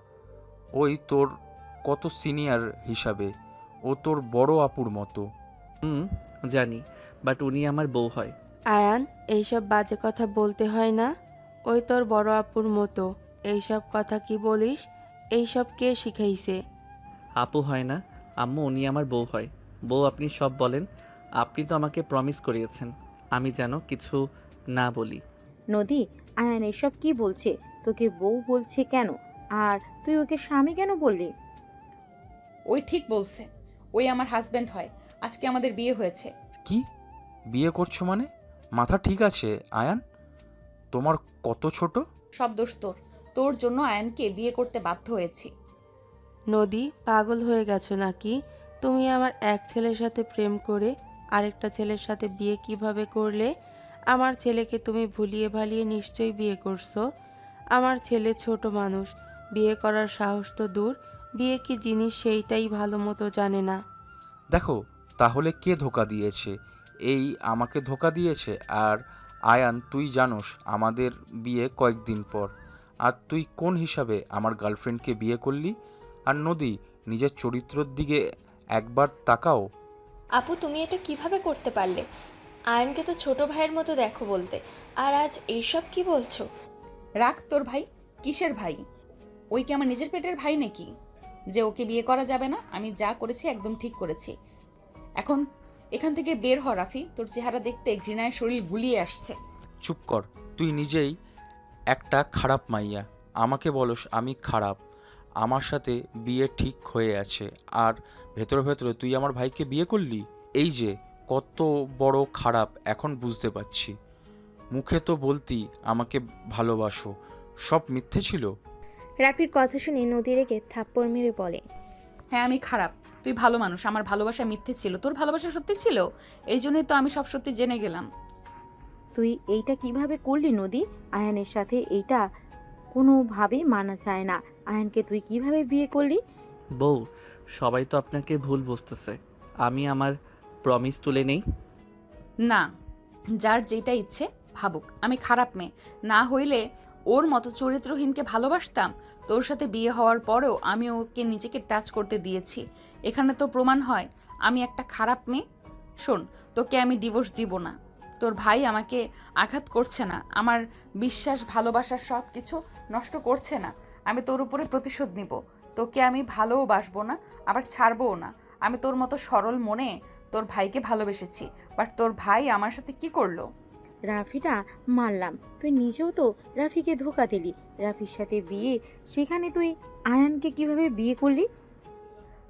ওই তোর কত সিনিয়র হিসাবে, ও তোর বড় আপুর মতো। হুম, জানি, বাট উনি আমার বউ হয়। আয়ান, এইসব বাজে কথা বলতে হয় না। ওই তোর বড় আপুর মতো। এইসব কথা কি বলিস? এইসব কে শিখাইছে? আপু হয় না আম্মু, উনি আমার বউ হয়। বউ আপনি সব বলেন। আপনি তো আমাকে প্রমিস করিয়েছেন আমি যেন কিছু না বলি। নদী, আয়ান এসব কি বলছে? তোকে বউ বলছে কেন? আর তুই ওকে স্বামী কেন বললি? ওই ঠিক বলছে। ওই আমার হাজবেন্ড হয়। আজকে আমাদের বিয়ে হয়েছে। কি? বিয়ে করছো মানে? মাথা ঠিক আছে আয়ান? তোমার কত ছোট? সব দোষ তোর। তোর জন্য আয়নকে বিয়ে করতে বাধ্য হয়েছি। নদী, পাগল হয়ে গেছো নাকি? তুমি আমার এক ছেলের সাথে প্রেম করে আরেকটা ছেলের সাথে বিয়ে কিভাবে করলে? আমার ছেলেকে তুমি ভুলিয়ে ভালিয়ে নিশ্চয়ই বিয়ে করছো। আমার ছেলে ছোট মানুষ, বিয়ে করার সাহস তো দূর, বিয়ে কি জিনিস সেইটাই ভালো মতো জানে না। দেখো, তাহলে কে ধোকা দিয়েছে? এই আমাকে ধোকা দিয়েছে। আর আয়ান, তুই জানোস আমাদের বিয়ে কয়েকদিন পর। আর তুই কোন হিসাবে আমার গার্লফ্রেন্ডকে বিয়ে করলি? আর নদী, নিজের চরিত্রের দিকে একবার তাকাও। আপু, তুমি এটা কিভাবে করতে পারলে? আয়নকে তো ছোট ভাইয়ের মতো দেখো বলতে, আর আজ এইসব কি বলছো? রাখ তোর ভাই। কিসের ভাই? ওই কি আমার নিজের পেটের ভাই নাকি যে ওকে বিয়ে করা যাবে না? আমি যা করেছি একদম ঠিক করেছি। এখন এখান থেকে বের হ রাফি। তোর চেহারা দেখতে ঘৃণায় শরীর গুলিয়ে আসছে। চুপ কর। তুই নিজেই একটা খারাপ মাইয়া। আমাকে বলস আমি খারাপ। আমার সাথে বিয়ে ঠিক হয়ে আছে, আর ভেতরে ভেতরে তুই আমার ভাইকে বিয়ে করলি। এই যে কত বড় খারাপ এখন বুঝতে পারছি। মুখে তো বলতি আমাকে ভালোবাসো, সব মিথ্যে ছিল। রাফির কথা শুনে নদী রেগে থাপ্পড় মেরে বলে, হ্যাঁ, আমি খারাপ। তুই ভালো মানুষ। আমার ভালোবাসা মিথ্যে ছিল, তোর ভালোবাসা সত্যি ছিল। এই জন্যই তো আমি সব সত্যি জেনে গেলাম। তুই এইটা কিভাবে করলি নদী? আয়ানের সাথে এইটা কোনোভাবেই মানা যায় না। আয়ানকে তুই কিভাবে বিয়ে করলি? বউ, সবাই তো আপনাকে ভুল বুঝতেছে। আমি আমার প্রমিস তুলে নেই। না, যার যেটা ইচ্ছে ভাবুক। আমি খারাপ মেয়ে না হইলে ওর মতো চরিত্রহীনকে ভালোবাসতাম? তোর সাথে বিয়ে হওয়ার পরেও আমি ওকে নিজেকে টাচ করতে দিয়েছি। এখানে তো প্রমাণ হয় আমি একটা খারাপ মেয়ে। শোন, তোকে আমি ডিভোর্স দিব না। তোর ভাই আমাকে আঘাত করছে না, আমার বিশ্বাস ভালোবাসা সব কিছু নষ্ট করছে না। আমি তোর উপরে প্রতিশোধ নিব। তোকে আমি ভালোও বাসবো না, আবার ছাড়বও না। আমি তোর মতো সরল মনে তোর ভাইকে ভালোবেসেছি, বাট তোর ভাই আমার সাথে কি করলো? রাফিটা মানলাম, তুই নিজেও তো রাফিকে ধোকা দিলি। রাফির সাথে বিয়ে, সেখানে তুই আয়ানকে কিভাবে বিয়ে করলি?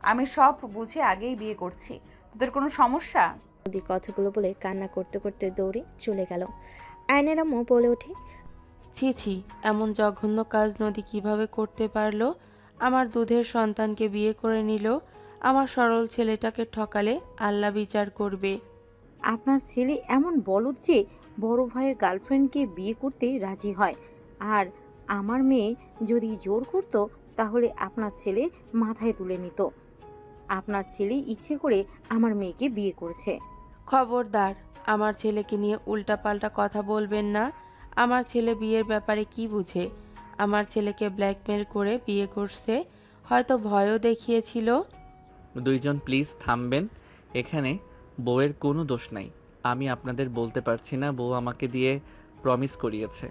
আমি সব বুঝে আগেই বিয়ে করছি। তোদের কোনো সমস্যা? নদী কথাগুলো বলে কান্না করতে করতে দৌড়ে চলে গেল। আয়নের আম্মু বলে ওঠে, ছি ছি, এমন জঘন্য কাজ নদী কিভাবে করতে পারলো? আমার দুধের সন্তানকে বিয়ে করে নিল। আমার সরল ছেলেটাকে ঠকালে আল্লাহ বিচার করবে। আপনার ছেলে এমন বলদ যে বড় ভাইয়ের গার্লফ্রেন্ডকে বিয়ে করতে রাজি হয়। আর আমার মেয়ে যদি জোর করতো তাহলে আপনার ছেলে মাথায় তুলে নিত। আপনার ছেলে ইচ্ছে করে আমার মেয়েকে বিয়ে করছে। খবরদার, আমার ছেলেকে নিয়ে উল্টাপাল্টা কথা বলবেন না। আমার ছেলে বিয়ের ব্যাপারে কি বুঝে? আমার ছেলেকে ব্ল্যাকমেল করে বিয়ে করছে, হয়তো ভয়ও দেখিয়েছিল। দুইজন প্লিজ থামবেন। এখানে বউয়ের কোনো দোষ নাই। আমি আপনাদের বলতে পারছি না বউ আমাকে দিয়ে প্রমিস করিয়েছে।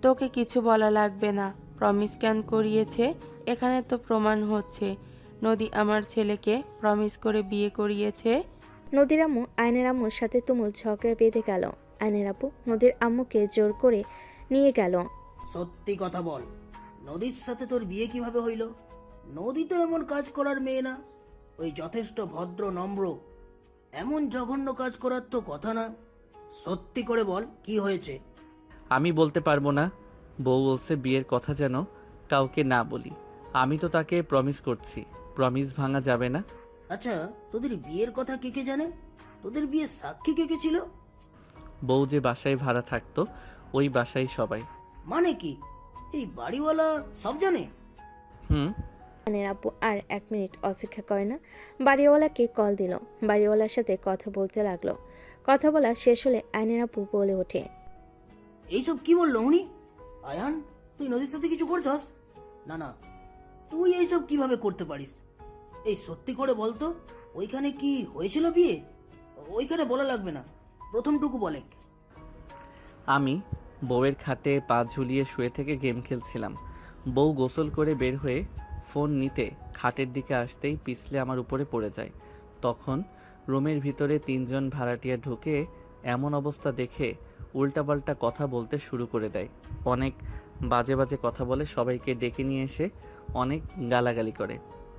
তোকে কিছু বলা লাগবে না। প্রমিস কেন করিয়েছে? এখানে তো প্রমাণ হচ্ছে নদী আমার ছেলেকে প্রমিস করে বিয়ে করিয়েছে। নদীর আম্মু আয়নের আম্মুর সাথে তুমুল ঝগড়া বেঁধে গেল। আয়নের আপু নদীর আম্মুকে জোর করে নিয়ে গেল। সত্যি কথা বল, নদীর সাথে তোর বিয়ে কিভাবে হইল? নদী তো এমন কাজ করার মেয়ে না। ওই যথেষ্ট ভদ্র নম্র, এমন জঘন্য কাজ করার তো কথা না। সত্যি করে বল, কি হয়েছে? আমি বলতে পারবো না। বউ বলছে বিয়ের কথা যেন কাউকে না বলি। আমি তো তাকে প্রমিস করছি, প্রমিস ভাঙা যাবে না। আচ্ছা, তোদের বিয়ের কথা কে কে জানে? তোদের বিয়ের সাক্ষী কে কে ছিল? বউ যে বাসায় ভাড়া থাকতো ওই বাসায় সবাই। মানে কি, এই বাড়িওয়ালা সব জানে? হুম। আয়নের আপু আর 1 মিনিট অপেক্ষা করে না, বাড়িওয়ালাকে কল দিল। বাড়িওয়ালার সাথে কথা বলতে লাগলো। কথা বলা শেষ হলে আয়নের আপু বলে ওঠে, এইসব কি বললো উনি? আয়ান, তুই নদীর সাথে কিছু করছস? না না, তুই এইসব কিভাবে করতে পারিস? এই সত্যি করে বলতো, ওইখানে কি হয়েছিল বিয়ে? ওইখানে বলা লাগবে না, প্রথমটুকু বলে। আমি বউয়ের খাটে পা ঝুলিয়ে শুয়ে থেকে গেম খেলছিলাম। বউ গোসল করে বের হয়ে ফোন নিতে খাটের দিকে আসতেই পিছলে আমার উপরে পড়ে যায়। তখন রুমের ভিতরে 3 জন ভাড়াটিয়া ঢুকে এমন অবস্থা দেখে উল্টাপাল্টা কথা বলতে শুরু করে দেয়। অনেক বাজে বাজে কথা বলে, সবাইকে ডেকে নিয়ে এসে অনেক গালাগালি করে।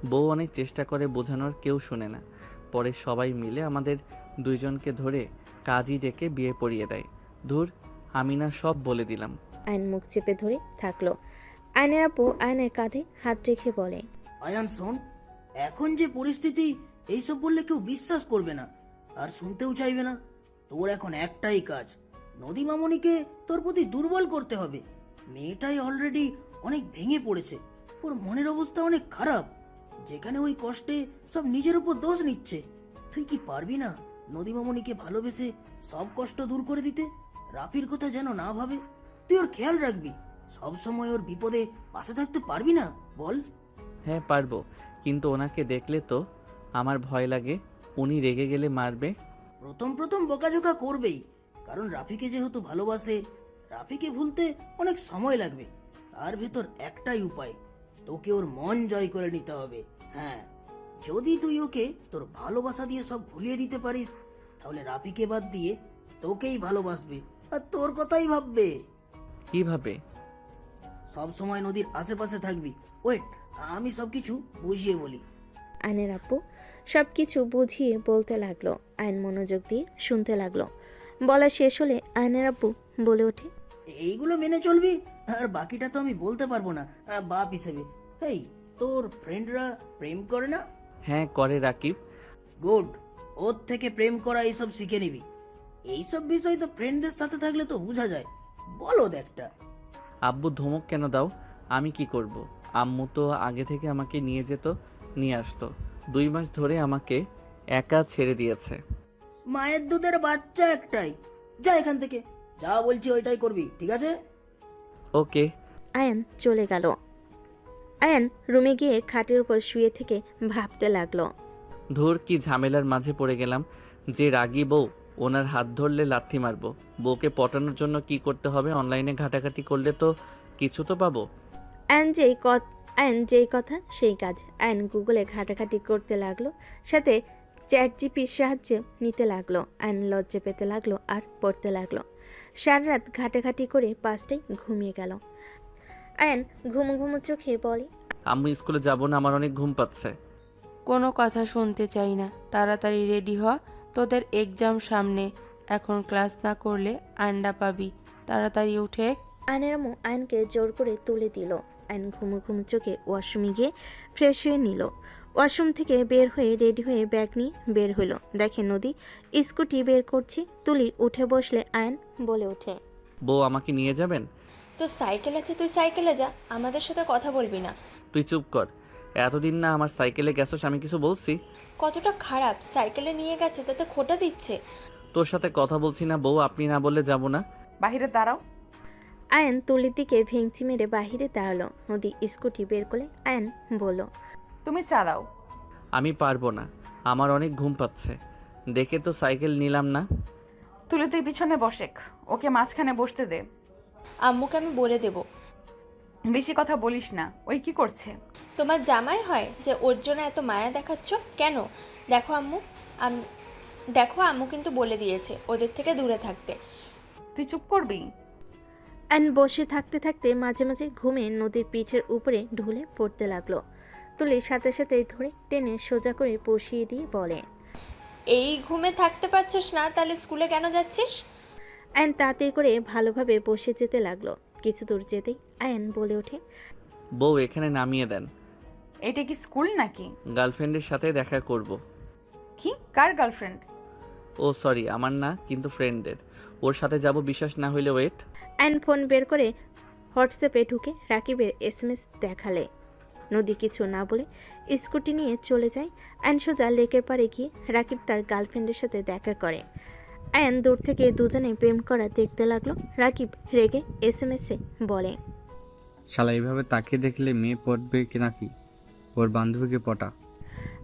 বউ অনেক চেষ্টা করে বোঝানোর, কেউ শুনে না। পরে সবাই মিলে আমাদের 2 জনকে ধরে কাজী ডেকে বিয়ে পড়িয়ে দেয়। ধুর, আমি না সব বলে দিলাম। আয়ন মুখ চেপে ধরে থাকলো। আয়নের আপু আয়নের কাঁধে হাত রেখে বলে, আয়ান শোন, এখন যে পরিস্থিতি, এইসব বললে কেউ বিশ্বাস করবে না আর শুনতেও চাইবে না। তোর এখন একটাই কাজ, নদী মামনিকে তোর প্রতি দুর্বল করতে হবে। মেয়েটাই অলরেডি অনেক ভেঙে পড়েছে, ওর মনের অবস্থা অনেক খারাপ। যেখানে ওই কষ্টে সব নিজের উপর দোষ নিচ্ছে। তুই কি পারবি না নদী মামনিকে ভালোবেসে সব কষ্ট দূর করে দিতে? রাফির কথা যেন না ভাবে, তুই ওর খেয়াল রাখবি। সব সময় ওর বিপদে পাশে থাকতে পারবি না? বল। হ্যাঁ পারবো, কিন্তু ওনাকে দেখলে তো আমার ভয় লাগে। উনি রেগে গেলে মারবে। প্রথম প্রথম বকাঝোকা করবেই, কারণ রাফিকে যেহেতু ভালোবাসে। রাফিকে ভুলতে অনেক সময় লাগবে। তার ভেতর একটাই উপায়, তোকে ওর মন জয় করে নিতে হবে। হ্যাঁ, যদি তুই ওকে তোর ভালোবাসা দিয়ে সব ভুলিয়ে দিতে পারিস, তাহলে রাফিকে বাদ দিয়ে তোকেই ভালোবাসবে আর তোর কথাই ভাববে। কিভাবে? সব সময় নদীর আশেপাশে থাকবি। ওয়েট, আমি সবকিছু বুঝিয়ে বলি। আয়নের আপু সবকিছু বুঝিয়ে বলতে লাগলো। আয়ন মনোযোগ দিয়ে শুনতে লাগলো। বলা শেষ হলে আয়নের আপু বলে ওঠে, এইগুলো মেনে চলবি, আর বাকিটা তো আমি বলতে পারবো না বাপ হিসেবে। এই, তোর ফ্রেন্ডরা প্রেম করে না? হ্যাঁ করে রাকিব। গুড, ওর থেকে প্রেম করা এইসব শিখে নিবি। এইসব বিষয় তো ফ্রেন্ডদের সাথে থাকলে তো বোঝা যায়। বলো একটা। আব্বু ধমক কেন দাও? আমি কি করব? আম্মু তো আগে থেকে আমাকে নিয়ে যেত, নিয়ে আসতো। 2 মাস ধরে আমাকে একা ছেড়ে দিয়েছে। মায়ের দুধের বাচ্চা একটাই। যা এখান থেকে, যা বলছি ওইটাই করবি, ঠিক আছে? ওকে। আয়ন চলে গেল। আয়ন রুমে গিয়ে খাটের উপর শুয়ে থেকে ভাবতে লাগলো। ধুর, কি ঝামেলার মাঝে পড়ে গেলাম। যে রাগী বউ, ওনার হাত ধরলে লাথি মারবো। বউকে পটানোর জন্য কি করতে হবে? অনলাইনে ঘাটাঘাটি করলে তো কিছু তো পাবো। আয়ন যেই কথা সেই কাজ। আয়ন গুগলে ঘাটাঘাটি করতে লাগলো, সাথে চ্যাট জিপির সাহায্য নিতে লাগলো। আয়ন লজ্জা পেতে লাগলো আর পড়তে লাগলো। সারা রাত ঘাটাঘাটি করে 5টায় ঘুমিয়ে গেল। আয়ন ঘুমো ঘুমো চোখে বলে, আম্মু স্কুলে যাব না, আমার অনেক ঘুম পাচ্ছে। কোনো কথা শুনতে চাই না, তাড়াতাড়ি রেডি হ, তোদের এক্সাম সামনে। এখন ক্লাস না করলে আন্ডা পাবি, তাড়াতাড়ি উঠে। আয়নের আম্মু আয়নকে জোর করে তুলে দিল। আয়ন ঘুমো ঘুমো চোখে ওয়াশরুমে গিয়ে ফ্রেশ হয়ে নিল। ওয়াশরুম থেকে বের হয়ে রেডি হয়ে ব্যাগ নিয়ে বের হলো। দেখে নদী স্কুটি বের করছে। তুলি উঠে বসলে আয়ন বলে ওঠে, বউ আমাকে নিয়ে যাবেন? তো সাইকেল আছে, তুই সাইকেলে যা, আমাদের সাথে কথা বলবি না। তুই চুপ কর। এতদিন না আমার সাইকেলে গেছোস, আমি কিছু বলছি? কতটা খারাপ, সাইকেলে নিয়ে গেছে তাতে খোটা দিচ্ছে। তোর সাথে কথা বলছি না বউ, আপনি না বললে যাব না। বাহিরে দাঁড়াও। আয়ান তুলির দিকে ভেঙচি মেরে বাহিরে দাঁড়ালো। নদী স্কুটি বের করে আয়ান বলল, তুমি চালাও। আমি পারবো না, আমার অনেক ঘুম পাচ্ছে। দেখে তো সাইকেল নিলাম না। তুলে তুই পিছনে বসেক, ওকে মাঝখানে বসতে দে। আম্মুকে আমি বলে দেব। বেশি কথা বলিস না। ওই কি করছে? তোমার জামাই হয় যে ওর জন্য এত মায়া দেখাচ্ছ কেন? দেখো আম্মু, দেখো আম্মু কিন্তু বলে দিয়েছে ওদের থেকে দূরে থাকতে। তুই চুপ করবি? আয়ান বসে থাকতে থাকতে মাঝে মাঝে ঘুমে নদীর পিঠের উপরে ঢুলে পড়তে লাগলো। তুলির সাথে সাথে ধরে টেনে সোজা করে বসিয়ে দিয়ে বলে, এই ঘুমে থাকতে পারছিস না, তাহলে স্কুলে কেন যাচ্ছিস? আয়ান তাড়াতাড়ি করে ভালোভাবে বসে যেতে লাগলো। কিছু দূর যেতেই আয়ান বলে ওঠে, বউ এখানে নামিয়ে দেন। এটা কি স্কুল নাকি? গার্লফ্রেন্ডের সাথে দেখা করব। কি? কার গার্লফ্রেন্ড? ও সরি, আমার না, কিন্তু ফ্রেন্ডের। ওর সাথে যাব, বিশ্বাস না হইলে ওয়েট। আয়ান ফোন বের করে হোয়াটসঅ্যাপে ঢুকে রাকিবের এসএমএস দেখালে। নদী কিছু না বলে স্কুটি নিয়ে চলে যায়। আয়ান সোজা লেকের পাড়ে গিয়ে রাকিব তার গার্লফ্রেন্ডের সাথে দেখা করে। আয়ান দূর থেকে দুজনে প্রেম করা দেখতে লাগলো। রাকিব রেগে এসএমএসে বলে, শালা এইভাবে তাকিয়ে দেখলে মেয়ে পটবে কি নাকি? ওর বান্ধবীকে পটা।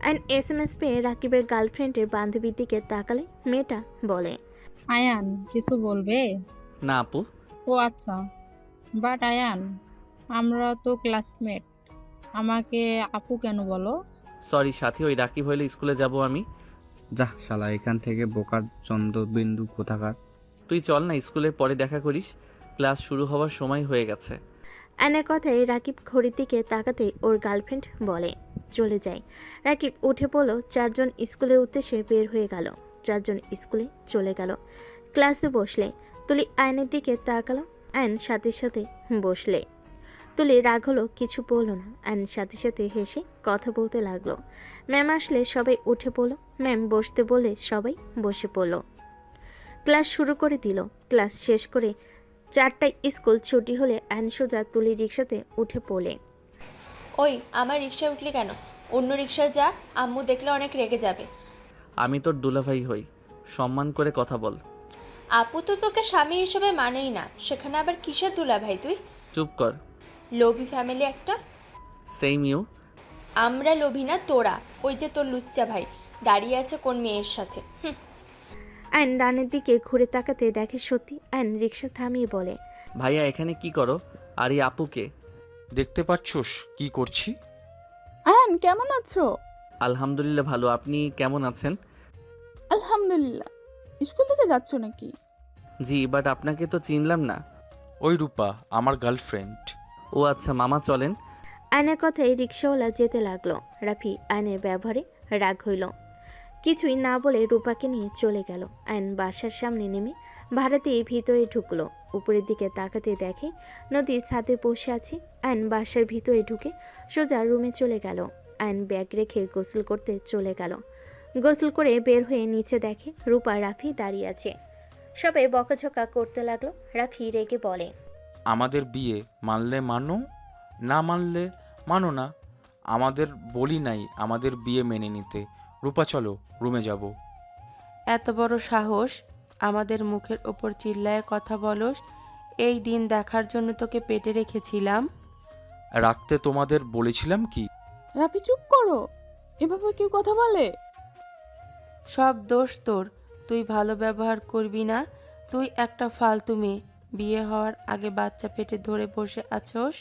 আয়ান এসএমএস পেয়ে রাকিবের গার্লফ্রেন্ডের বান্ধবীর দিকে তাকালে মেয়েটা বলে, আয়ান কিছু বলবে? না আপু। ও আচ্ছা, বাট আয়ান আমরা তো ক্লাসমেট, আমাকে আপু কেন বলো? সরি সাথী, ওই রাকিব হইলে স্কুলে যাব আমি। যা শালা এখান থেকে, বোকার চন্দ্রবিন্দু কোথাকার। তুই চল না, স্কুলে পরে দেখা করিস, ক্লাস শুরু হওয়ার সময় হয়ে গেছে। আয়নার কথায় রাকিব ঘড়ির দিকে তাকাতে ওর গার্লফ্রেন্ড বলে চলে যায়। রাকিব উঠে পড়ল। চারজন স্কুলের উদ্দেশ্যে বের হয়ে গেল। চারজন স্কুলে চলে গেল। ক্লাসে বসলে তুলি আয়নের দিকে তাকালো। আয়ন সাথে সাথে বসলে। তুলি রাগ হলো, কিছু বলল না। আয়ন সাথে সাথে হেসে কথা বলতে লাগলো। ম্যাম আসলে সবাই উঠে পড়ল। ম্যাম বসতে বলে সবাই বসে পড়ল। ক্লাস শুরু করে দিল। ক্লাস শেষ করে 4টায় স্কুল ছুটি হলে আয়ন সোজা তুলির রিক্সাতে উঠে পড়লে। ওই আমার রিক্সায় উঠলি কেন? অন্য রিক্সায় যা, আম্মু দেখলে অনেক রেগে যাবে। আমি তোর দুলাভাই হই, সম্মান করে কথা বল। আপু তো তোকে স্বামী হিসেবে মানেই না, সেখানে আবার কিসের দুলা ভাই তুই? চুপ কর। লোভী ফ্যামিলি একটা। Same you. আমরা লোভী না, তোরা। ওই যে তোর লুচ্চা ভাই দাঁড়িয়ে আছে কোন মেয়ের সাথে। আয়ন ডানের দিকে ঘুরে তাকাতে দেখে সত্যি। আয়ন রিক্সা থামিয়ে বলে, ভাইয়া এখানে কি করো? আর এই আপুকে? দেখতে পাচ্ছোস কি করছি? আয়ান কেমন আছো? আলহামদুলিল্লাহ ভালো, আপনি কেমন আছেন? আলহামদুলিল্লাহ। স্কুল থেকে যাচ্ছ নাকি? জি, বাট আপনাকে তো চিনলাম না। ওই রূপা আমার গার্লফ্রেন্ড। ও আচ্ছা, মামা চলেন। আয়নের কথায় রিক্সাওয়ালা যেতে লাগলো। রাফি আয়নের ব্যবহারে রাগ হইল। কিছুই না বলে রূপাকে নিয়ে চলে গেল। আয়ন বাসার সামনে নেমে ভাড়াতে ভিতরে ঢুকলো। উপরের দিকে তাকাতে দেখে নদী ছাদে বসে আছে। আয়ন বাসার ভিতরে ঢুকে সোজা রুমে চলে গেল। আয়ন ব্যাগ রেখে গোসল করতে চলে গেল। গোসল করে বের হয়ে নিচে দেখে রূপা রাফি দাঁড়িয়ে আছে। সবাই বকাঝকা করতে লাগলো। রাফি রেগে বলে, আমাদের বিয়ে মানলে মানো, না মানলে মানো না। আমাদের বলি নাই আমাদের বিয়ে মেনে নিতে। রূপা চলো রুমে যাব। এত বড় সাহস, আমাদের মুখের ওপর চিল্লায় কথা বলস? এই দিন দেখার জন্য তোকে পেটে রেখেছিলাম। রাখতে তোমাদের বলেছিলাম কি? রাফি চুপ করো, এভাবে কেউ কথা বলে? সব দোষ তোর, তুই ভালো ব্যবহার করবি না। তুই একটা ফালতু মেয়ে, বিয়ে হওয়ার আগে বাচ্চা পেটে ধরে বসে আছোস।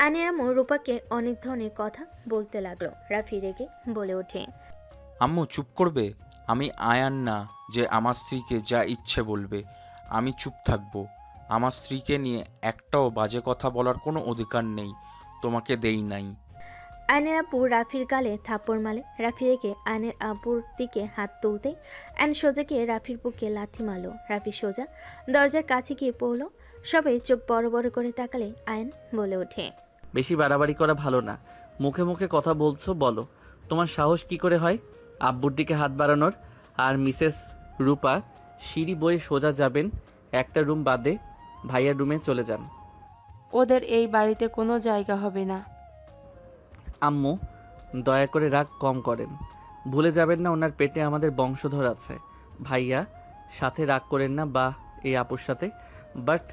আয়নের আম্মু রূপাকে অনেক ধরনের কথা বলতে লাগলো। রাফি রেগে বলে ওঠে, আম্মু চুপ করবে? আমি আয়ান না যে আমার স্ত্রীকে যা ইচ্ছে বলবে। আমি চুপ থাকবো। আমার স্ত্রীকে নিয়ে একটাও বাজে কথা বলার কোনো অধিকার নেই, তোমাকে দেই নাই। আয়নের আব্বু রাফির গালে থাপ্পড় মারে। রাফি রেগে আয়নের আব্বুর দিকে হাত তুলতে আয়ন সোজা গিয়ে রাফির বুকে লাথি মারল। রাফি সোজা দরজার কাছে গিয়ে পড়ল। সবাই চোখ বড় বড় করে তাকালে আয়ন বলে ওঠে, বেশি বাড়াবাড়ি করা ভালো না। মুখে মুখে কথা বলছো, বলো তোমার সাহস কি করে হয় আব্বুর দিকে হাত বাড়ানোর? আর মিসেস রূপা, সিঁড়ি বয়ে সোজা যাবেন, একটা রুম বাদে ভাইয়ার রুমে চলে যান। ওদের এই বাড়িতে কোনো জায়গা হবে না। আম্মু দয়া করে রাগ কম করেন। ভুলে যাবেন না ওনার পেটে আমাদের বংশধর আছে। ভাইয়া সাথে রাগ করেন না, বা এই আপুর সাথে। বাট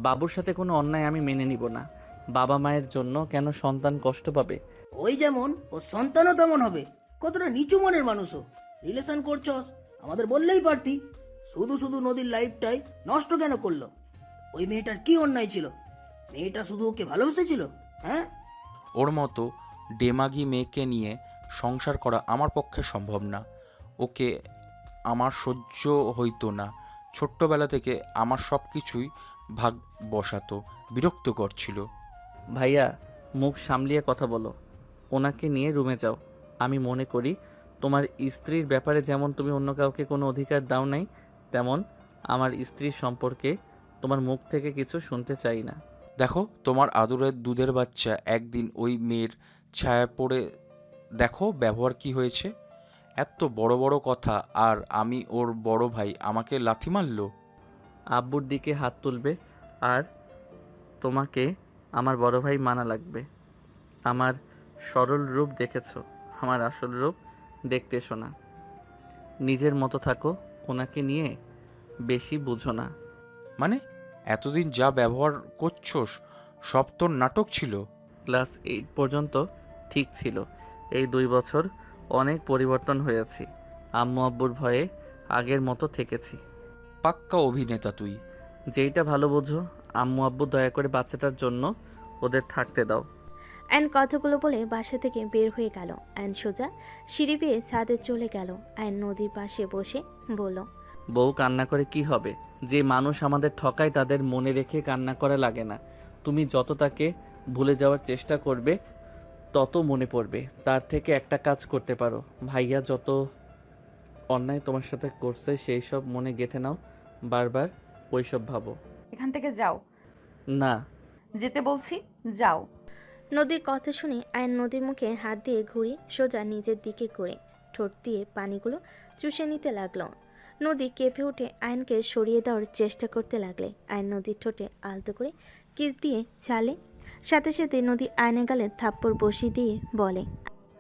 বাবুর সাথে কোনো অন্যায় আমি মেনে নিব না। বাবা মায়ের জন্য কেন সন্তান কষ্ট পাবে? ওই যেমন ওর সন্তানও তেমন হবে। কতটা নিচু মনের মানুষও রিলেশন করছস, আমাদের বললেই পারতি। শুধু শুধু নদীর লাইফটাই নষ্ট কেন করলো? ওই মেয়েটার কি অন্যায় ছিল? মেয়েটা শুধু ওকে ভালোবেসেছিল, হ্যাঁ? ওর মতো ডেমাগি মেয়েকে নিয়ে সংসার করা আমার পক্ষে সম্ভব না। ওকে আমার সহ্য হইতো না। ছোট্টবেলা থেকে আমার সব কিছুই ভাগ বসাতো, বিরক্ত করছিল। ভাইয়া মুখ সামলিয়ে কথা বলো। ওনাকে নিয়ে রুমে যাও। আমি মনে করি তোমার স্ত্রীর ব্যাপারে যেমন তুমি অন্য কাউকে কোনো অধিকার দাও নাই, তেমন আমার স্ত্রীর সম্পর্কে তোমার মুখ থেকে কিছু শুনতে চাই না। দেখো, তোমার আদরের দুধের বাচ্চা একদিন ওই মেয়ের ছায়া পড়ে দেখো ব্যবহার কি হয়েছে। এত বড় বড় কথা, আর আমি ওর বড় ভাই, আমাকে লাথি মারলো। আব্বুর দিকে হাত তুলবে, আর তোমাকে আমার বড় ভাই মানা লাগবে। আমার সরল রূপ দেখেছো, আমার আসল রূপ দেখতে এসো না। নিজের মতো থাকো, ওনাকে নিয়ে বেশি বুঝো না। মানে এতদিন যা ব্যবহার করছোস সব তোর নাটক ছিল? ক্লাস 8 পর্যন্ত ঠিক ছিল। এই 2 বছর অনেক পরিবর্তন হয়েছি। আম্মু আব্বুর ভয়ে আগের মতো থেকেছি। পাক্কা অভিনেতা তুই। যেইটা ভালো বোঝো। আম্মু আব্বু দয়া করে বাচ্চাটার জন্য ওদের থাকতে দাও। অ্যান কথাগুলো বলে বাসা থেকে বের হয়ে গেল। অ্যান সোজা সিঁড়ি বেয়ে ছাদে চলে গেল। অ্যান নদীর পাশে বসে বলল, বউ কান্না করে কি হবে? যে মানুষ আমাদের ঠকায় তাদের মনে রেখে কান্না করা লাগে না। তুমি যত তাকে ভুলে যাওয়ার চেষ্টা করবে তত মনে পড়বে। তার থেকে একটা কাজ করতে পারো, ভাইয়া যত অন্যায় তোমার সাথে করছে সেই সব মনে গেঁথে নাও, বারবার ওইসব ভাবো। এখান থেকে যাও। না। যেতে বলছি, যাও। নদীর কথা শুনে আয়ন নদীর মুখে হাত দিয়ে ঘুরিয়ে সোজা নিজের দিকে করে ঠোঁট দিয়ে পানিগুলো চুষে নিতে লাগলো। নদী কেঁপে উঠে আয়নকে সরিয়ে দেওয়ার চেষ্টা করতে লাগলে আয়ন নদীর ঠোঁটে আলতো করে কিস দিয়ে চালে। সাথে সাথে নদী আয়নের গালে থাপ্পড় বসিয়ে দিয়ে বলে,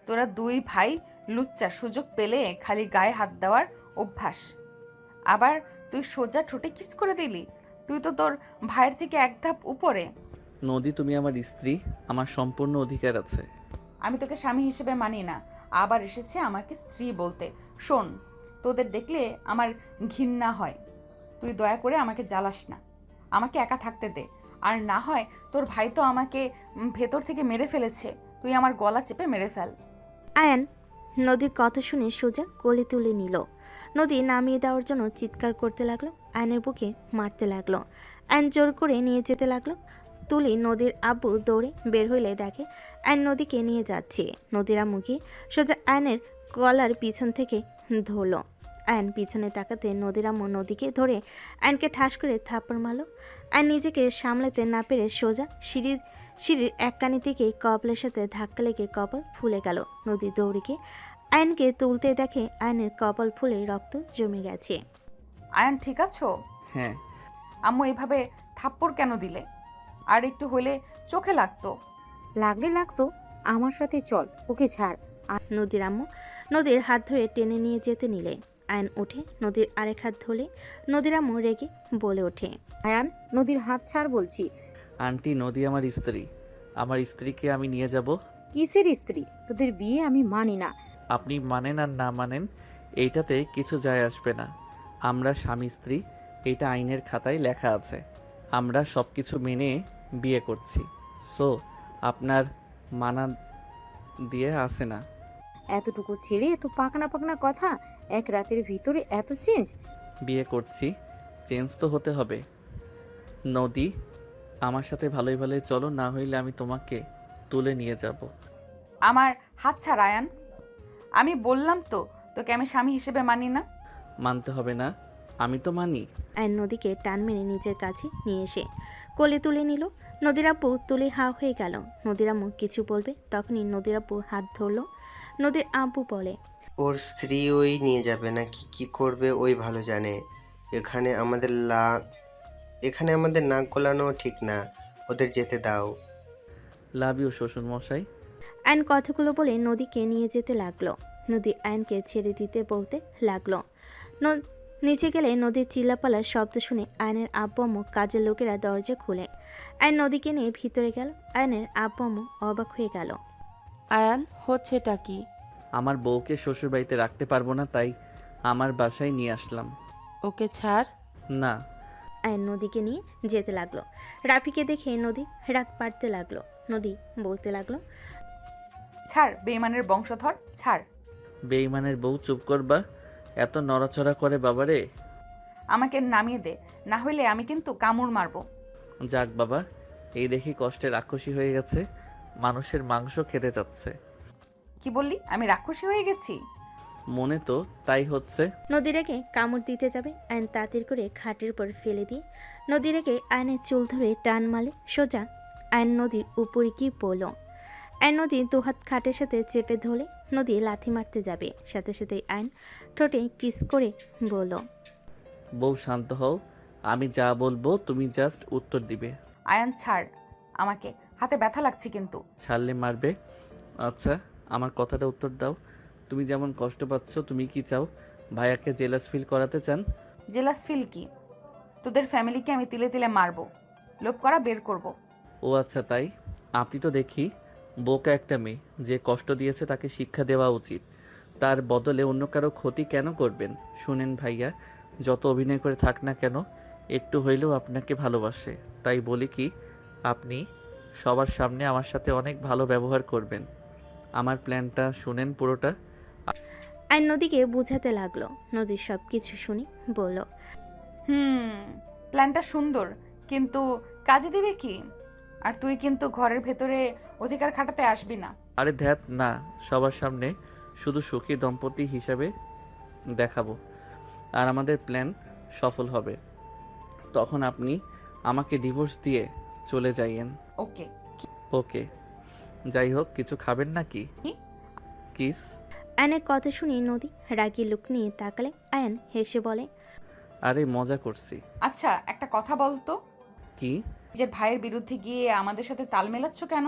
তোরা 2 ভাই লুচ্চা, সুযোগ পেলে খালি গায়ে হাত দেওয়ার অভ্যাস। আবার তুই সোজা ঠোঁটে কিস করে দিলি। তুই তো তোর ভাইয়ের থেকে এক ধাপ উপরে। নদী, তুমি আমার স্ত্রী, আমার সম্পূর্ণ অধিকার আছে। আমি তোকে স্বামী হিসেবে মানি না, আবার এসেছে আমাকে স্ত্রী বলতে। শোন, তোদের দেখলে আমার ঘৃণা হয়। তুই দয়া করে আমাকে জ্বালাস না, আমাকে একা থাকতে দে। আর না হয় তোর ভাই তো আমাকে ভেতর থেকে মেরে ফেলেছে, তুই আমার গলা চেপে মেরে ফেল। আয়ন নদীর কথা শুনে সোজা কোলে তুলে নিল। নদী নামিয়ে দেওয়ার জন্য চিৎকার করতে লাগলো, আয়নের বুকে মারতে লাগলো। আয়ন জোর করে নিয়ে যেতে লাগলো। তুলি নদীর আব্বু দৌড়ে বের হইলে দেখে আয়ন নদীকে নিয়ে যাচ্ছে। নদীর আম্মু গিয়ে সোজা আয়নের গলার পিছন থেকে ধরলো। আয়ন পিছনে তাকাতে নদীর আম্মু নদীকে ধরে আয়নকে ঠাস করে থাপ্পড় মারল। আয়ন নিজেকে সামলাতে না পেরে সোজা সিঁড়ির এক কানি থেকে কপালের সাথে ধাক্কা লেগে কপাল ফুলে গেল। নদী দৌড়ে গিয়ে আয়নকে তুলতে দেখে আয়নের কপাল ফুলে রক্ত জমে গেছে। আয়ান ঠিক আছো? হ্যাঁ। আম্মু এভাবে থাপ্পড় কেন দিলে? আর একটু হলে চোখে লাগতো। লাগলে লাগতো, আমার সাথে চল, ওকে ছাড়। নদীর আম্মু নদীর হাত ধরে টেনে নিয়ে যেতে নিলে আয়ন ওঠে, নদীর আরেক হাত ধরে নদীর আম্মু রেগে বলে ওঠে, আয়ান, নদীর হাত ছাড় বলছি। আন্টি, নদী আমার স্ত্রী। আমার স্ত্রীকে আমি নিয়ে যাব। কিসের স্ত্রী? তোদের বিয়ে আমি মানি না। আপনি মানেন আর না মানেন এইটাতে কিছু যায় আসবে না। আমরা স্বামী স্ত্রী, এটা আইনের খাতায় লেখা আছে। আমরা সব কিছু মেনে বিয়ে করছি। সো আপনার মানা দিয়ে আসে না। এতটুকু ছেলে, এত পাকনা পাকনা কথা, এক রাতের ভিতরে এত চেঞ্জ? বিয়ে করছি, চেঞ্জ তো হতে হবে। নদী, আমার সাথে ভালোই ভালোই চলো, না হইলে আমি তোমাকে তুলে নিয়ে যাব। আমার হাত ছাড় আয়ান। আমি বললাম তো তোকে আমি স্বামী হিসেবে মানি না। মানতে হবে না, আমি তো মানি। আয়ন নদীকে টান মেরে নিজের কাছে নিয়ে এসে কোলে তুলে নিল। নদীর আব্বু তুলে হা হয়ে গেল। নদীর আম্মু কিছু বলবে, তখনই নদীর আব্বু হাত ধরলো। নদীর আব্বু বলে, ওর স্ত্রী ওই নিয়ে যাবে নাকি কি করবে ওই ভালো জানে। এখানে আমাদের নাক গলানো ঠিক না, ওদের যেতে দাও। লাভ ইউ শ্বশুর মশাই, আয়ন কথাগুলো বলে নদীকে নিয়ে যেতে লাগলো। নদী আয়নকে ছেড়ে দিতে বলতে লাগলো। নিচে গেলে নদীর চিল্লাপাল্লার শব্দ শুনে আয়নের আব্বু আম্মু কাজের লোকেরা দরজা খুলে আয়ন নদীকে নিয়ে ভিতরে গেল। আয়নের আব্বু আম্মু অবাক হয়ে গেল। আয়ান, হচ্ছেটা কি? আমার বউকে শ্বশুরবাড়িতে রাখতে পারবো না, তাই আমার বাসায় নিয়ে আসলাম। ওকে ছাড়। না। আয়ন নদীকে নিয়ে যেতে লাগলো। রাফিকে দেখে নদী রাগ পাড়তে লাগলো। নদী বলতে লাগলো, ছাড় বেইমানের বংশধর, ছাড়। বেইমানের বউ, চুপ করবা। এত নড়াচড়া করে বাবারে। আমাকে নামিয়ে দে, না হইলে আমি কিন্তু কামড় মারবো। যাক বাবা, এই দেখি কষ্টে রাক্ষসী হয়ে গেছে, মানুষের মাংস খেতে চাচ্ছে। কি বললি? আমি রাক্ষসী হয়ে গেছি? মনে তো তাই হচ্ছে। নদী রেখে কামড় দিতে যাবে আয়ন তাড়াতাড়ি করে খাটের উপর ফেলে দিয়ে নদী রেখে আয়নের চুল ধরে টান মালে সোজা আয়ন নদীর উপরে কি পড়ল। আয়ন নদী দুহাত খাটের সাথে চেপে ধরে নদী লাথি মারতে যাবে, সাথে সাথে আয়ন ঠোঁটে কিস করে বলল, বউ শান্ত হও, আমি যা বলবো তুমি জাস্ট উত্তর দিবে। আয়ান ছাড় আমাকে, হাতে ব্যথা লাগছে কিন্তু। ছাড়লে মারবে? আচ্ছা, আমার কথাটা উত্তর দাও। তুমি যেমন কষ্ট পাচ্ছ, তুমি কি চাও ভাইয়াকে জেলাস ফিল করাতে চান? জেলাস ফিল কি? তোদের ফ্যামিলিকে আমি তিলে তিলে মারবো, লোভ করা বের করব। ও আচ্ছা তাই। আপনি তো দেখি বোকা একটা মেয়ে, যে কষ্ট দিয়েছে তাকে শিক্ষা দেওয়া উচিত, তার বদলে অন্য কারো ক্ষতি কেন করবেন? শুনেন ভাইয়া, যত অভিনয় করে থাক না কেন, একটু হইলেও আপনাকে ভালোবাসে। তাই বলি কি, আপনি সবার সামনে আমার সাথে অনেক ভালো ব্যবহার করবেন। আমার প্ল্যানটা শুনেন পুরোটা। আয়ন নদীকে বুঝাতে লাগলো। নদীর সব কিছু শুনে বলল, প্ল্যানটা সুন্দর, কিন্তু কাজে দিবে কি? আর তুই কিন্তু ঘরের ভেতরে অধিকার খাটাতে আসবি না। আরে ধ্যাত না, সবার সামনে শুধু সুখী দম্পতি হিসাবে দেখাবো, আর আমাদের প্ল্যান সফল হবে। তখন আপনি আমাকে ডিভোর্স দিয়ে চলে যাইয়েন। ওকে। ওকে। যাই হোক, কিছু খাবেন নাকি? কিস? আয়নের কথা শুনে নদী রাগী লুক নিয়ে তাকালে আয়ন হেসে বলে, আরে মজা করছি। আচ্ছা একটা কথা বলতো, কি? যে ভাইয়ের বিরুদ্ধে গিয়ে আমাদের সাথে তাল মেলাচ্ছ কেন?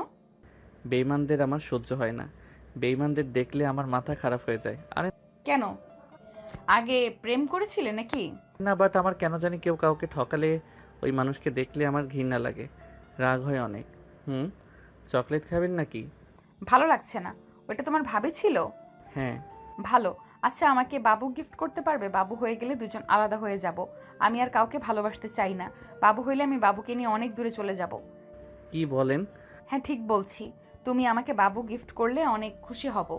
বেইমানদের আমার সহ্য হয় না, বেইমানদের দেখলে আমার মাথা খারাপ হয়ে যায়। আরে কেন, আগে প্রেম করেছিলে নাকি? না, বাট আমার কেন জানি কেউ কাউকে ঠকালে ওই মানুষকে দেখলে আমার ঘৃণা লাগে, রাগ হয় অনেক। চকলেট খাবেন নাকি? ভালো লাগছে না। ওটা তোমার ভাবি ছিল? হ্যাঁ। ভালো। আচ্ছা আমাকে বাবু গিফট করতে পারবে? বাবু হয়ে গেলে দুজন আলাদা হয়ে যাব। আমি আর কাউকে ভালোবাসতে চাই না। বাবু হইলে আমি বাবুকে নিয়ে অনেক দূরে চলে যাব। কি বলেন? হ্যাঁ ঠিক বলছি। তুমি আমাকে বাবু গিফট করলে অনেক খুশি হব।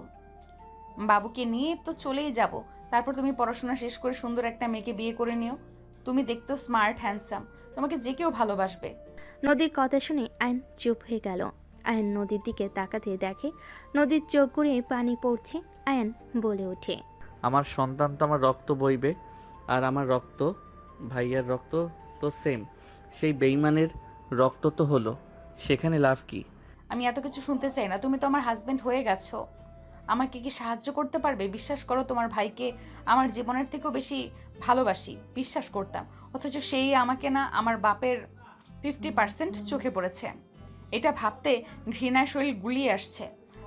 বাবুকে নিয়ে তো চলেই যাব, তারপর তুমি পড়াশোনা শেষ করে সুন্দর একটা মেয়েকে বিয়ে করে নিও। তুমি দেখতেও স্মার্ট হ্যান্ডসাম, তোমাকে যে কেউ ভালোবাসবে। নদীর কথা শুনে আয়ন চুপ হয়ে গেল। আয়ন নদীর দিকে তাকাতে দেখে নদীর চোখ গড়িয়ে পানি পড়ছে। আয়ন বলে ওঠে, আমার সন্তান তো আমার রক্ত বইবে, আর আমার রক্ত ভাইয়ার রক্ত তো সেম, সেই বেইমানের রক্ত তো হলো, সেখানে লাভ কি? আমি এত কিছু শুনতে চাই না, তুমি তো আমার হাজবেন্ড হয়ে গেছো। আমাকে কি সাহায্য করতে পারবে? বিশ্বাস করো, তোমার ভাইকে আমার জীবনের থেকেও বেশি ভালোবাসি, বিশ্বাস করতাম, অথচ সেই আমাকে না আমার বাপের 50% চোখে পড়েছে। এটা ভাবতে ঘৃণায় শরীর গুলিয়ে আসছে।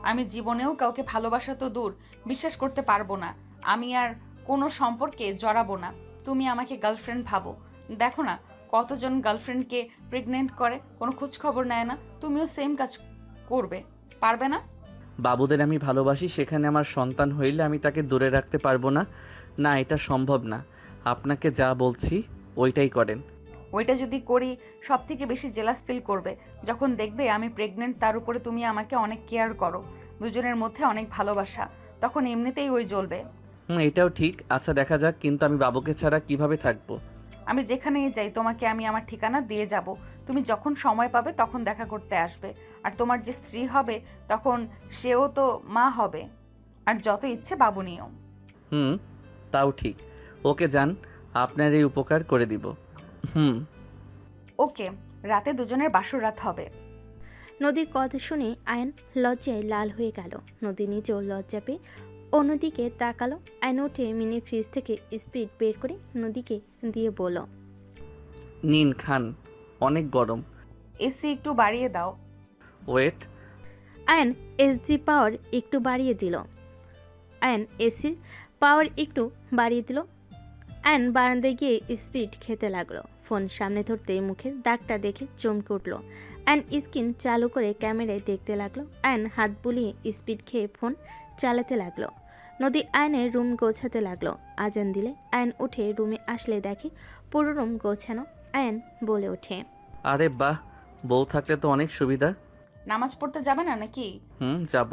আমি জীবনেও কাউকে ভালোবাসা তো দূর, বিশ্বাস করতে পারবো না। আমি আর কোনো সম্পর্কে জড়াবো না। তুমি আমাকে গার্লফ্রেন্ড ভাবো। দেখো না কতজন গার্লফ্রেন্ডকে প্রেগনেন্ট করে, কোনো খোঁজ খবর নেয় না। তুমিও সেম কাজ করবে, পারবে না? বাবুদের আমি ভালোবাসি, সেখানে আমার সন্তান হইলে আমি তাকে দূরে রাখতে পারবো না? না, এটা সম্ভব না। আপনাকে যা বলছি ওইটাই করেন। ওইটা যদি করি সব থেকে বেশি জেলাস ফিল করবে যখন দেখবে আমি প্রেগনেন্ট, তার উপরে তুমি আমাকে অনেক কেয়ার করো, দুজনের মধ্যে অনেক ভালোবাসা, তখন এমনিতেই ওই জ্বলবে। এটাও ঠিক। আচ্ছা দেখা যাক, কিন্তু আমি বাবুকে ছাড়া কিভাবে থাকবো? আমি যেখানেই যাই তোমাকে আমি আমার ঠিকানা দিয়ে যাব। তুমি যখন সময় পাবে তখন দেখা করতে আসবে। আর তোমার যে স্ত্রী হবে তখন সেও তো মা হবে। আর যত ইচ্ছে বাবু নিও। তাও ঠিক। ওকে যান, আপনার এই উপকার করে দিব। ওকে, রাতে দুজনের বাসর রাত হবে। নদীর কথা শুনে আয়ন লজ্জায় লাল হয়ে গেল। নদী নিজেও লজ্জা পেয়ে অন্যদিকে তাকালো। আয়ন উঠে মিনি ফ্রিজ থেকে স্পিড বের করে নদীকে দিয়ে বলল, নিন খান, অনেক গরম। এসি একটু বাড়িয়ে দাও। ওয়েট। আয়ন এসি পাওয়ার একটু বাড়িয়ে দিল। আয়ন এসির পাওয়ার একটু বাড়িয়ে দিল। আয়ন বারান্দায় গিয়ে স্পিড খেতে লাগলো। ফোন সামনে ধরতে মুখের দাগটা দেখে চমকে উঠল। আয়ন স্ক্রিন চালু করে ক্যামেরায় দেখতে লাগলো। আয়ন হাত বুলিয়ে স্পিড খেয়ে ফোন চালাতে লাগলো। নদী আয়নের রুম গোছাতে লাগলো। আজান দিলে আয়ন উঠে রুমে আসলে দেখে পুরো রুম গোছানো। আয়ন বলে ওঠে, আরে বাহ, বউ থাকলে তো অনেক সুবিধা। নামাজ পড়তে যাবে না নাকি? যাব।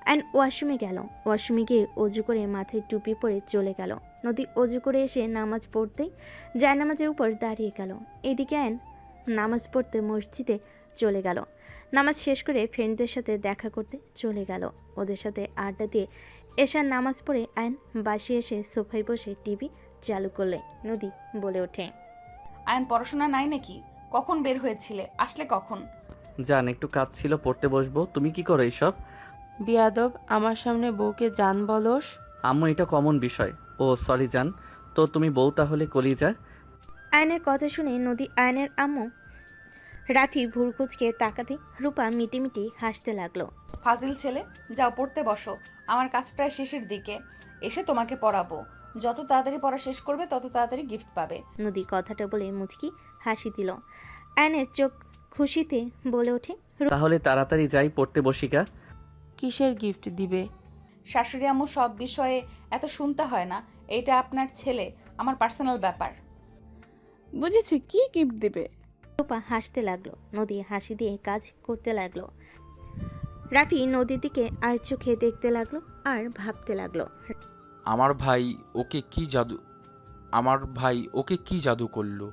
আয়ন ওয়াশরুমে গেল। ওয়াশরুমে গিয়ে অজু করে মাথায় টুপি পরে চলে গেল। নদী অজু করে এসে নামাজ পড়তেই জায়নামাজের উপর দাঁড়িয়ে গেল। এদিকে আয়ন নামাজ পড়তে মসজিদে চলে গেল। নামাজ শেষ করে ফ্রেন্ডদের সাথে দেখা করতে চলে গেল। ওদের সাথে আড্ডা দিয়ে এশার নামাজ পড়ে আয়ন বাসে এসে সোফায় বসে টিভি চালু করলে নদী বলে ওঠে, আয়ন পড়াশোনা নাই নাকি? কখন বের হয়েছিলে? আসলে কখন? জান, একটু কাজ ছিল, পড়তে বসবো। তুমি কি করো এইসব? বিয়াদব, আমার সামনে বউকে জান বলস? আম্মু, এটা কমন বিষয়। ও সরি জান, তো তুমি বউ তাহলে কলিজা? আয়নের কথা শুনে নদী আয়নের আম্মু রাফি ভুরকুচকে তাকাতে রূপা মিটিমিটি হাসতে লাগলো। ফাজিল ছেলে, যাও পড়তে বসো। আমার কাজ প্রায় শেষের দিকে, এসে তোমাকে পড়াবো। যত তাড়াতাড়ি পড়া শেষ করবে তত তাড়াতাড়ি গিফট পাবে। নদী কথাটা বলে মুচকি হাসি দিল। আয়নের চোখ খুশিতে বলে ওঠে, তাহলে তাড়াতাড়ি যাই, পড়তে বসিকা। কিসের গিফট দিবে? শাশুড়ি আম্মু সব বিষয়ে এত শুনতে হয় না। এটা আপনার ছেলে, আমার পার্সোনাল ব্যাপার। বুঝেছি, কি গিফট দিবে? রূপা হাসতে লাগলো। নদী হাসি দিয়ে কাজ করতে লাগলো। রাফি নদীর দিকে আর চোখে দেখতে লাগলো আর ভাবতে লাগলো। আমার ভাই ওকে কি জাদু করলো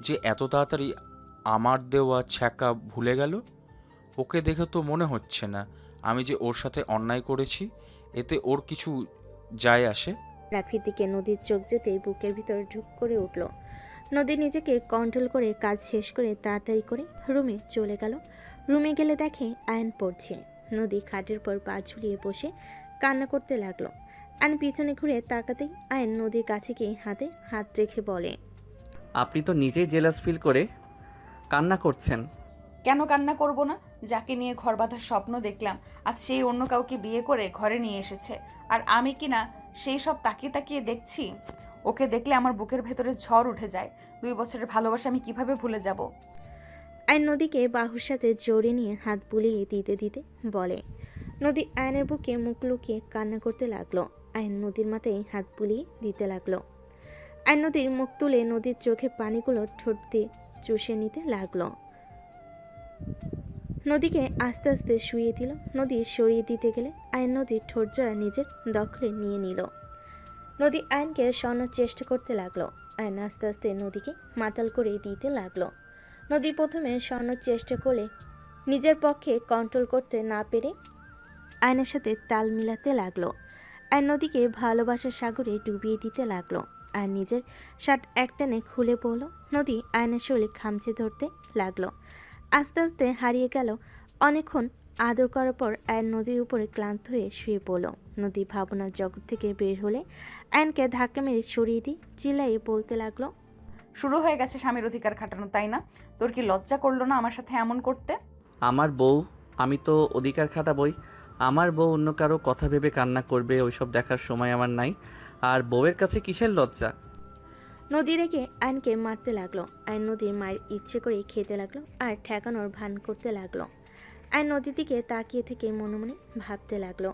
যে এত তাড়াতাড়ি আমার দেওয়া ছ্যাঁকা ভুলে গেল? ওকে দেখে তো মনে হচ্ছে না আমি যে ওর সাথে অন্যায় করেছি। এতে ওর কিছু যায় আসে? রাফির দিকে নদীর চোখ যেতেই বুকের ভিতর ঢুক করে উঠল। নদী নিজেকে কন্ট্রোল করে কাজ শেষ করে তাড়াতাড়ি করে রুমে চলে গেল। রুমে গেলে দেখে আয়ন পড়ছে। নদী খাটের পর পা ঝুলিয়ে বসে কান্না করতে লাগলো। আয়ন পিছনে ঘুরে তাকাতেই আয়ন নদীর কাছে গিয়ে হাতে হাত রেখে বলে, আপনি তো নিজেই জেলাস ফিল করে কান্না করছেন। কেন কান্না করব না? যাকে নিয়ে ঘর বাঁধার স্বপ্ন দেখলাম, আজ সেই অন্য কাউকে বিয়ে করে ঘরে নিয়ে এসেছে। আর আমি কিনা সেই সব তাকিয়ে তাকিয়ে দেখছি। ওকে দেখলে আমার বুকের ভেতরে ঝড় উঠে যায়। 2 বছরের ভালোবাসা আমি কিভাবে ভুলে যাব? আয়ন নদীকে বাহুর সাথে জড়িয়ে নিয়ে হাত বুলিয়ে দিতে দিতে বলে। নদী আয়নের বুকে মুখ লুকিয়ে কান্না করতে লাগলো। আয়ন নদীর মাথায় হাত বুলিয়ে দিতে লাগলো। আয়ন নদীর মুখ তুলে নদীর চোখে পানিগুলো ঠোঁট দিয়ে চুষে নিতে লাগলো। নদীকে আস্তে আস্তে শুইয়ে দিল। নদী সরিয়ে দিতে গেলে আয়ন নদীর ঠোঁট জোড়া নিজের দখলে নিয়ে নিল। নদী আয়নকে সরানোর চেষ্টা করতে লাগলো। আয়ন আস্তে আস্তে নদীকে মাতাল করে দিতে লাগলো। নদী প্রথমে সরানোর চেষ্টা করলে নিজের পক্ষে কন্ট্রোল করতে না পেরে আয়নের সাথে তাল মিলাতে লাগলো। আয়ন নদীকে ভালোবাসার সাগরে ডুবিয়ে দিতে লাগলো। আর নিজের শার্ট একটানে খুলে পড়ল। নদী আয়নের শরীর খামচে ধরতে লাগলো। আস্তে আস্তে হারিয়ে গেল। অনেকক্ষণ আদর করার পর আয়ন নদীর উপরে ক্লান্ত হয়ে শুয়ে পড়ল। নদী ভাবনার জগৎ থেকে বের হলে আয়নকে ধাক্কা মেরে সরিয়ে দিয়ে চিল্লাইয়ে বলতে লাগলো, শুরু হয়ে গেছে স্বামীর অধিকার খাটানো, তাই না? তোর কি লজ্জা করলো না আমার সাথে এমন করতে? আমার বউ, আমি তো অধিকার খাটাবই। আমার বউ অন্য কারো কথা ভেবে কান্না করবে, ওইসব দেখার সময় আমার নাই। আর বউয়ের কাছে কিসের লজ্জা? নদী রেখে আয়নকে মারতে লাগলো। আয়ন নদীর মায়ের ইচ্ছে করে খেতে লাগলো আর ঠেকানোর ভান করতে লাগলো। আয়ন নদীর দিকে তাকিয়ে থেকে মনে মনে ভাবতে লাগলো,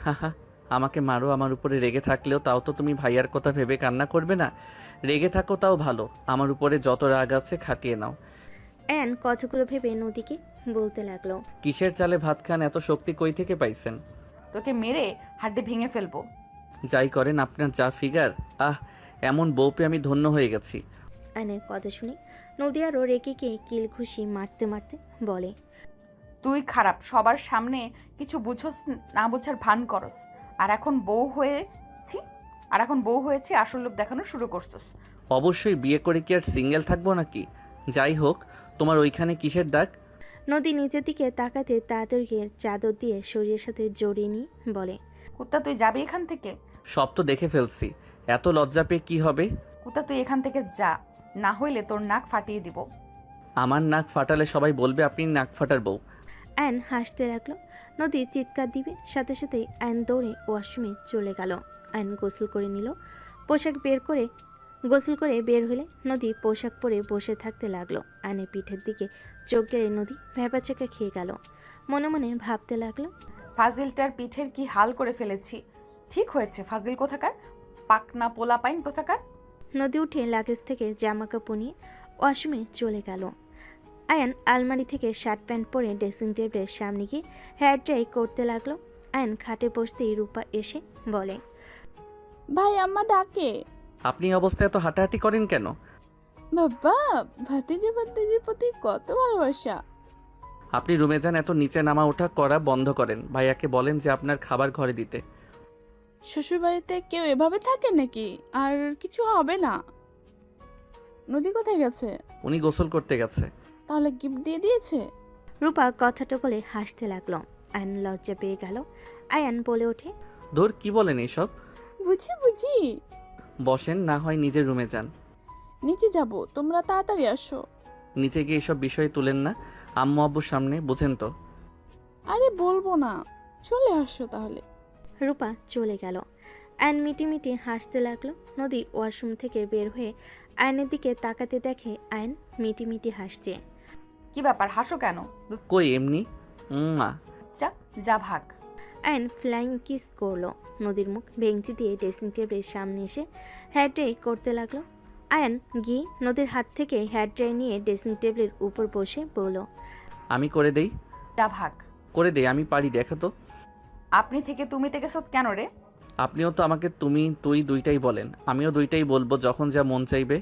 হাহা, আমাকে মারো, আমার উপরে রেগে থাকলেও তাও তো তুমি ভাইয়ার কথা ভেবে কান্না করবে না। রেগে থাকো তাও ভালো, আমার উপরে যত রাগ আছে খাটিয়ে নাও। আয়ন কথাগুলো ভেবে নদীকে বলতে লাগলো, কিসের চালে ভাত খান, এত শক্তি কই থেকে পাইছেন? তোকে মেরে হাড্ডি ভেঙে ফেলবো। যাই করেন আপনার যা ফিগার, এমন বউ পেয়ে আমি ধন্য হয়ে গেছি। আয়নের কথা শুনে নদী আরও রেগে গিয়ে কিল ঘুষি মারতে মারতে বলে, তুই খারাপ, সবার সামনে কিছু বুঝোস না, বোঝার ভান করস। আর এখন বউ হয়েছি আসল লোক দেখানো শুরু করছস। অবশ্যই, বিয়ে করে কি আর সিঙ্গেল থাকবো নাকি? যাই হোক, তোমার ওইখানে কিসের দাগ? নদী নিচের দিকে তাকাতে তাড়াতাড়ি চাদর দিয়ে শরীরের সাথে জড়িয়ে নিয়ে বলে, কুত্তা তুই যাবি এখান থেকে? সব তো দেখে ফেলছি, এত লজ্জা পেয়ে কি হবে? কুত্তা তুই এখান থেকে যা, না হইলে তোর নাক ফাটিয়ে দিব। আমার নাক ফাটালে সবাই বলবে আপনি নাক ফাটার বউ। আয়ন হাসতে লাগলো। নদী চিৎকার দিবে, সাথে সাথেই আয়ন দৌড়ে ওয়াশরুমে চলে গেল। আয়ন গোসল করে নিল, গোসল করে বের হলে নদী পোশাক পরে বসে থাকতে লাগলো। আয়নের পিঠের দিকে চোখ গেলে নদী ভ্যাপাচাকা খেয়ে গেল। মনে মনে ভাবতে লাগলো, ফাজিলটার পিঠের কি হাল করে ফেলেছি। ঠিক হয়েছে, ফাজিল কোথাকার, পাকনা পোলা পাইন কোথাকার। নদী উঠে লাগেজ থেকে জামা কাপড় নিয়ে ওয়াশরুমে চলে গেল। আয়ান আলমারি থেকে শার্ট প্যান্ট পরে ড্রেসিং টেবিলের সামনে গিয়ে হেয়ার ড্রাই করতে লাগলো। আয়ান খাটে বসতেই রূপা এসে বলে, ভাই আম্মা ডাকে। আপনি এই অবস্থায় এত হাঁটাহাঁটি করেন কেন? বাবা, ভাতিজির প্রতি কত ভালোবাসা। আপনি রুমে যান, এত নিচে নামা ওঠা করা বন্ধ করেন। ভাইয়াকে বলেন যে আপনার খাবার ঘরে দিতে। শ্বশুর বাড়িতে কেউ এভাবে থাকে নাকি? আর কিছু হবে না। নদী কোথায় গেছে? উনি গোসল করতে গেছে। তাহলে গিফট দিয়ে দিয়েছে? রূপা কথাটা বলে হাসতে লাগলো। আয়ান লজ্জা পেয়ে গেল। আয়ান বলে ওঠে, ধুর, কি বলেন এইসব? বুঝি। বসেন, না হয় নিজের রুমে যান। নিচে যাব, তোমরা তাড়াতাড়ি আসো। নিচে গিয়ে এসব বিষয়ে তুলেন না আম্মু আব্বুর সামনে, বুঝেন তো? আরে বলবো না, চলে আসো তাহলে। রূপা চলে গেল। আয়ন মিটি হাসতে লাগলো। নদী ওয়াশরুম থেকে বের হয়ে আয়নের দিকে তাকাতে দেখে আয়ন মিটি হাসছে। কি ব্যাপার, হাসো কেন? কই এমনি। মা যা ভাগ। আয়ন ফ্লাইং কিস করলো। নদীর মুখ ভেঙচি দিয়ে ড্রেসিং টেবিলের সামনে এসে হেয়ার ড্রাই করতে লাগলো। আয়ন গিয়ে নদীর হাত থেকে হেয়ার ড্রাই নিয়ে ড্রেসিং টেবিলের উপর বসে বলল, আমি করে দেই। যা ভাগ। করে দেই, আমি পারি, দেখো তো। আপনি থেকে তুমি থেকে সত কেন রে? আপনিও তো আমাকে তুমি তুই দুইটাই বলেন, আমিও দুইটাই বলবো। যখন যা মন চাইবে,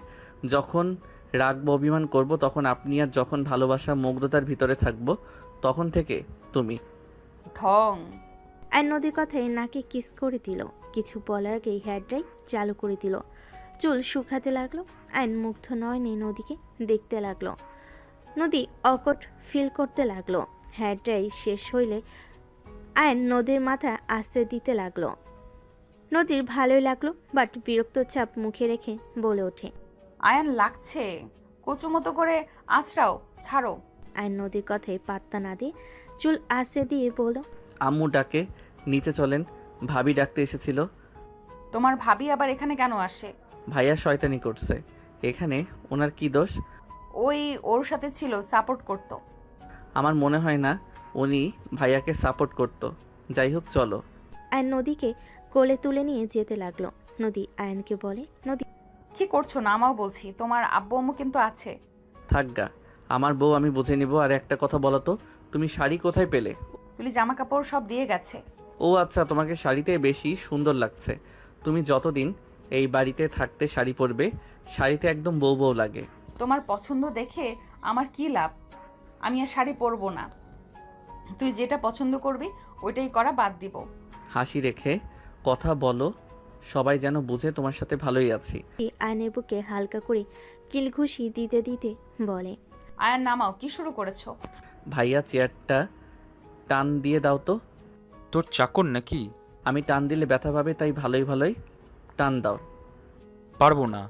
যখন রাগবো অভিমান করব তখন আপনি, আর যখন ভালোবাসা মুগ্ধতার ভিতরে থাকবো তখন থেকে তুমি। ঢং। আয়ন নদীর কথায় নাকে কিস করে দিল। কিছু বলার আগেই হেয়ার ড্রাই চালু করে দিল। চুল শুকাতে লাগলো। আয়ন মুগ্ধ নয়নে নদীকে দেখতে লাগলো। নদী অকট ফিল করতে লাগলো। হেয়ার ড্রাই শেষ হইলে আয়ন নদীর মাথা আশ্রে দিতে লাগলো। নদীর ভালোই লাগলো, বাট বিরক্ত চাপ মুখে রেখে বলে ওঠে, আয়ান লাগছে, কচু মতো করে আছড়াও, ছাড়ো। আয়ন নদীর কথায় পাত্তা না দিয়ে চুল আশ্রে দিয়ে বলল, আম্মু ডাকে, নিচে চলেন, ভাবি ডাকতে এসেছিল। তোমার ভাবি আবার এখানে কেন আসে? ভাইয়া শয়তানি করছে। এখানে ওনার কি দোষ? ওই ওর সাথে ছিল, সাপোর্ট করতো। আমার মনে হয় না উনি ভাইয়াকে সাপোর্ট করত। যাই হোক, চলো। আয়ন নদীকে কোলে তুলে নিয়ে যেতে লাগলো। নদী আয়নকে বলে, নদী কি করছো? নামাও বলছি, তোমার আব্বু আম্মু কিন্তু আছে। থাকগা, আমার বউ আমি বুঝে নিব। আর একটা কথা বলো তো, তুমি শাড়ি কোথায় পেলে? তুলি জামা কাপড় সব দিয়ে গেছে। ও আচ্ছা, তোমাকে শাড়িতে বেশি সুন্দর লাগছে। তুমি যতদিন এই বাড়িতে থাকতে শাড়ি পরবে, শাড়িতে একদম বউ বউ লাগে। তোমার পছন্দ দেখে আমার কি লাভ? আমি আর শাড়ি পরবো না। তুই যেটা পছন্দ করবি ওইটাই করা বাদ দিব। হাসি রেখে কথা বলো, সবাই যেন বুঝে তোমার সাথে ভালোই আছি। আয়নের বুকে হালকা করে কিলঘুষি দিতে দিতে বলে, আয়ান নামাও, কি শুরু করেছো? ভাইয়া চেয়ারটা টান দিয়ে দাও তো। তোর চাকর নাকি? আমি টান দিলে ব্যথা পাবে, তাই ভালোই টান দাও। পারবো না।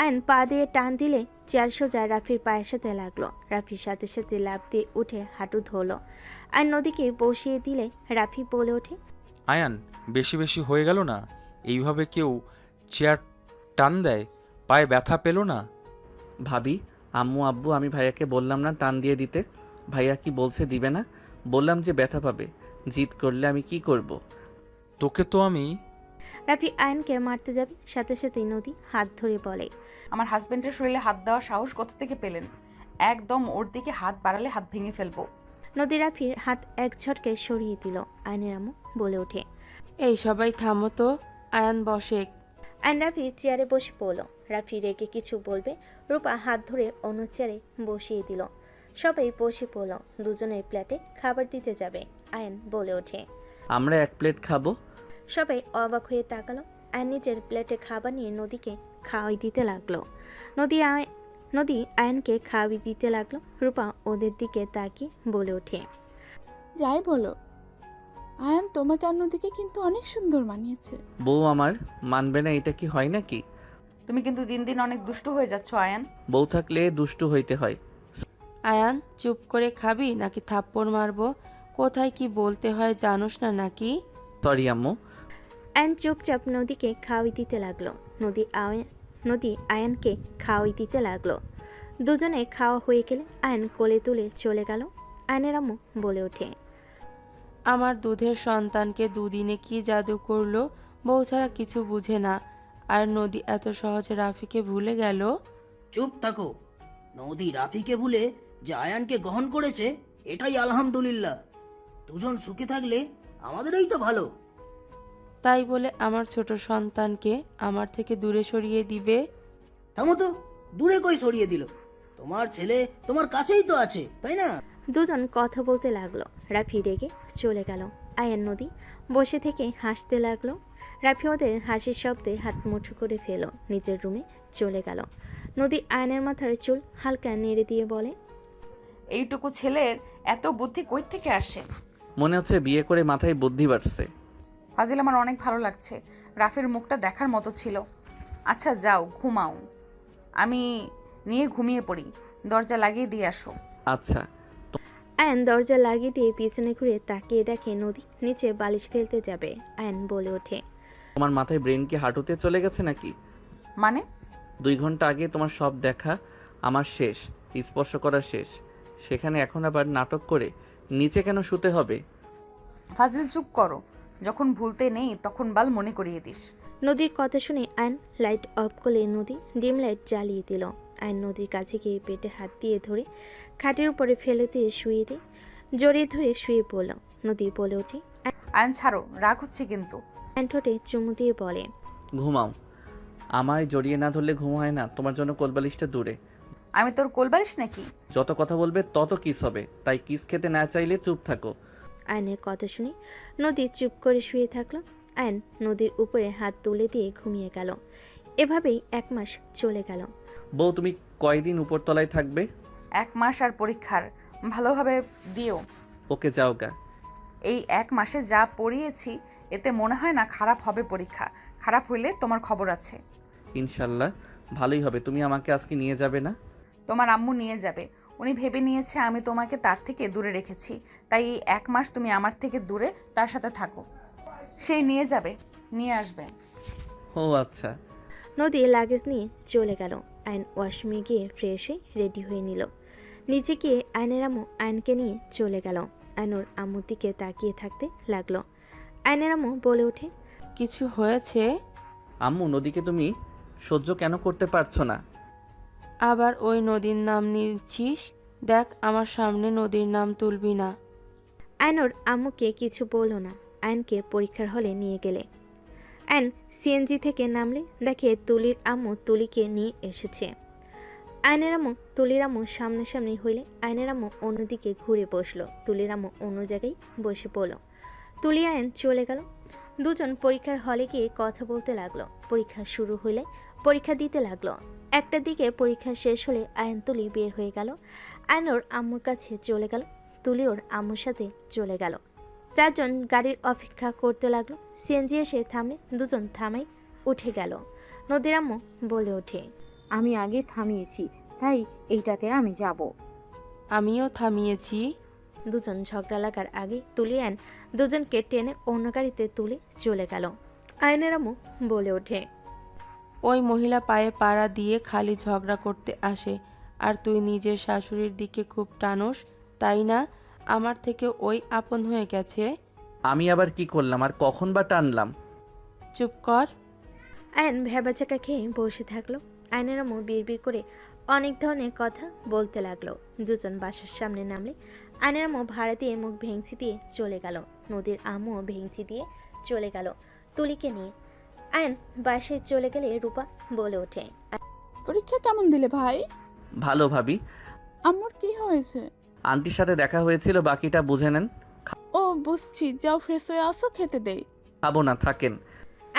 আয়ন পা দিয়ে টান দিলে চেয়ার সোজা রাফির পায়ের সাথে লাগলো। রাফির সাথে সাথে লাফ দিয়ে উঠে হাঁটু ধরলো। আর নদীকে বসিয়ে দিলে রাফি বলে ওঠে, আয়ান, বেশি হয়ে গেল না? এইভাবে কেউ চেয়ার টান দেয়? পায়ে ব্যথা পেল না? ভাবি, আম্মু আব্বু, আমি ভাইয়াকে বললাম না টান দিয়ে দিতে? ভাইয়া কি বলছে দিবে না? বললাম যে ব্যথা পাবে। জিদ করলে আমি কি করব? তোকে তো আমি। রাফি আয়নকে মারতে যাবে, সাথে সাথেই নদী হাত ধরে বলে, আমার হাজবেন্ডের শরীরে হাত দেওয়ার সাহস কোথা থেকে পেলেন? একদম ওর দিকে হাত বাড়ালে হাত ভেঙে ফেলবো। নদী রাফির হাত এক ঝটকে সরিয়ে দিল। আয়নের আম্মু বলে ওঠে, এই সবাই থামো তো, আয়ান বসে। আয়ন রাফি চেয়ারে বসে পড়ল। রাফি রেগে কিছু বলবে, রূপা হাত ধরে অন্য চেয়ারে বসিয়ে দিল। সবাই বসে পড়ল। দুজনের প্লেটে খাবার দিতে যাবে। আয়ন বলে ওঠে, আমরা এক প্লেট খাবো। সবাই অবাক হয়ে তাকালো। আয়ন নিজের প্লেটে খাবার নিয়ে নদীকে খাওয়াই দিতে লাগলো। নদী আয়নকে খাওয়াই দিতে লাগলো। রূপা ওদের দিকে তাকিয়ে বলে ওঠে, যাই বলো, আয়ান তোমাকে আর নদীকে কিন্তু অনেক সুন্দর মানিয়েছে। বউ আমার মানবে না, এটা কি হয় নাকি? তুমি কিন্তু দিন দিন অনেক দুষ্টু হয়ে যাচ্ছ আয়ান। বউ থাকলে দুষ্টু হইতে হয়। আয়ান চুপ করে খাবি নাকি থাপ্পড় মারবো? কোথায় কি বলতে হয় জানোস না নাকি? সরি আম্মু। আয়ান চুপচাপ নদীকে খাওয়াই দিতে লাগলো। নদী আয়ানকে খাওয়াই দিতে লাগলো। দুজনে খাওয়া হয়ে গেলে আয়ান কোলে তুলে চলে গেল। আয়নের আম্মু বলে ওঠে, আমার দুধের সন্তানকে দুদিনে কি জাদু করলো, বউ ছাড়া কিছু বুঝে না। আর নদী এত সহজে রাফিকে ভুলে গেল। চুপ থাকো। নদী রাফিকে ভুলে যে আয়ানকে গ্রহণ করেছে, এটাই আলহামদুলিল্লাহ। দুজন সুখে থাকলে আমাদেরই তো ভালো। তাই বলে আমার ছোট সন্তানকে আমার থেকে দূরে সরিয়ে দিবে? থামো তো, দূরে কই সরিয়ে দিল? তোমার ছেলে তোমার কাছেই তো আছে, তাই না? দুজন কথা বলতে লাগলো। রাফি রেগে চলে গেল। আয়ান নদী বসে থেকে হাসতে লাগলো। রাফি ওদের হাসির শব্দে হাত মুঠো করে ফেলো, নিজের রুমে চলে গেল। নদী আয়নের মাথার চুল হালকা নেড়ে দিয়ে বলে, এইটুকু ছেলের এত বুদ্ধি কই থেকে আসে? মনে হচ্ছে বিয়ে করে মাথায় বুদ্ধি বাড়ছে। ফাজিল, আমার অনেক ভালো লাগছে। রাফির মুখটা দেখার মতো ছিল। আচ্ছা যাও ঘুমাও, আমি নিয়ে ঘুমিয়ে পড়ি। দরজা লাগিয়ে দিয়ে আসো। আচ্ছা। আয়ন দরজা লাগিয়ে দিয়ে পিছনে ঘুরে তাকিয়ে দেখে নদী নিচে বালিশ ফেলতে যাবে। আয়ন বলে ওঠে, তোমার মাথায় ব্রেন কি হাঁটুতে চলে গেছে নাকি? মানে? 2 ঘন্টা আগে তোমার সব দেখা আমার শেষ, স্পর্শ করা শেষ, সেখানে এখন আবার নাটক করে নিচে কেন শুতে হবে? ফাজিল চুপ করো, যখন ভুলতে নেই তখন বাল মনে করিয়ে দিস। নদীর কথা শুনে আয়ন লাইট অফ করে নদী ডিম লাইট জ্বালিয়ে দিল। আয়ন নদীর কাছে গিয়ে পেটে হাত দিয়ে ধরে খাটের উপরে ফেলে দিয়ে শুয়ে দিয়ে জড়িয়ে ধরে শুয়ে পড়ল। নদী বলে ওঠে, আয়ন ছাড়ো, রাগ হচ্ছে কিন্তু। আয়ন ঠোঁটে চুমু দিয়ে বলে, ঘুমাও। আমায় জড়িয়ে না ধরলে ঘুম হয় না, তোমার জন্য কোলবালিশটা দূরে। আমি তোর কোলবালিশ নাকি? যত কথা বলবে তত কিস হবে, তাই কিস খেতে না চাইলে চুপ থাকো। আয়নের কথা শুনে নদী চুপ করে শুয়ে থাকলো। আয়ন নদীর উপরে হাত তুলে দিয়ে ঘুমিয়ে গেল। এভাবেই 1 মাস চলে গেল। বউ তুমি কয়দিন উপরতলায় থাকবে? 1 মাস আর পরীক্ষার ভালোভাবে দিও। ওকে যাও গা। এই 1 মাসে যা পড়িয়েছি এতে মনে হয় না খারাপ হবে পরীক্ষা। খারাপ হইলে তোমার খবর আছে। ইনশাল্লাহ ভালোই হবে। তুমি আমাকে আজকে নিয়ে যাবে না? তোমার আম্মু নিয়ে যাবে। উনি ভেবে নিয়েছে আমি তোমাকে তার থেকে দূরে রেখেছি, তাই এই 1 মাস তুমি আমার থেকে দূরে তার সাথে থাকো। সেই নিয়ে যাবে, নিয়ে আসবে। ও আচ্ছা। নদী লাগেজ নিয়ে চলে গেল। আয়ন ওয়াশরুমে গিয়ে ফ্রেশ হয়ে রেডি হয়ে নিল। নিচে গিয়ে আয়নের আম্মু আয়নকে নিয়ে চলে গেল। আয়নুর আম্মুর দিকে তাকিয়ে থাকতে লাগলো। আয়নের আম্মু বলে ওঠে, কিছু হয়েছে? আম্মু, নদীকে তুমি সহ্য কেন করতে পারছো না? আবার ওই নদীর নাম নিচ্ছিস? দেখ, আমার সামনে নদীর নাম তুলবি না। আয়নুর আম্মুকে কিছু বলল না। আয়নকে পরীক্ষার হলে নিয়ে গেলে আয়ন সিএনজি থেকে নামলে দেখে তুলির আম্মু তুলিকে নিয়ে এসেছে। আয়নের আম্মু তুলির আম্মু সামনাসামনি হইলে আয়নের আম্মু অন্যদিকে ঘুরে বসলো। তুলির আম্মু অন্য জায়গায় বসে পড়ল। তুলি আয়ন চলে গেল। দুজন পরীক্ষার হলে গিয়ে কথা বলতে লাগলো। পরীক্ষা শুরু হইলে পরীক্ষা দিতে লাগলো। 1টার দিকে পরীক্ষা শেষ হলে আয়ন তুলি বের হয়ে গেল। আয়ন ওর আম্মুর কাছে চলে গেল। তুলি ওর আম্মুর সাথে চলে গেল। 4 জন গাড়ির অপেক্ষা করতে লাগলো। সিএনজি এসে থামলে দুজন থামাই উঠে গেল। নদীর আম্মু বলে ওঠে, আমি আগে থামিয়েছি, তাই এইটাতে আমি যাব। আমিও থামিয়েছি। দুজন ঝগড়া লাগার আগে তুলি আয়ন দুজনকে টেনে অন্য গাড়িতে তুলে চলে গেল। আয়নের আম্মু বলে ওঠে, ওই মহিলা পায়ে পাড়া দিয়ে খালি ঝগড়া করতে আসে, আর তুই নিজের শাশুড়ির দিকে খুব টানোস, তাই না? আমার থেকে ওই আপন হয়ে গেছে। আমি আবার কি করলাম আর কখন বা টানলাম? চুপ কর। আয়ন ভেবাচাকা খেয়ে বসে থাকলো। আয়নের আম্মু বিড়বিড় করে অনেক ধরনের কথা বলতে লাগলো। দুজন বাসার সামনে নামলে আয়নের আম্মু ভাড়া দিয়ে মুখ ভেঙচি দিয়ে চলে গেল। নদীর আম্মু ভেঙচি দিয়ে চলে গেল তুলিকে নিয়ে। আয়ন বাসায় চলে গেলে রূপা বলে ওঠে, পরীক্ষা কেমন দিলে ভাই? ভালো ভাবি। আম্মুর কি হয়েছে? আন্টির সাথে দেখা হয়েছিল, বাকিটা বুঝে নেন। ও বুঝছি, যাও ফ্রেশ হয়ে আসো, খেতে দেই। খাবো না, থাকেন।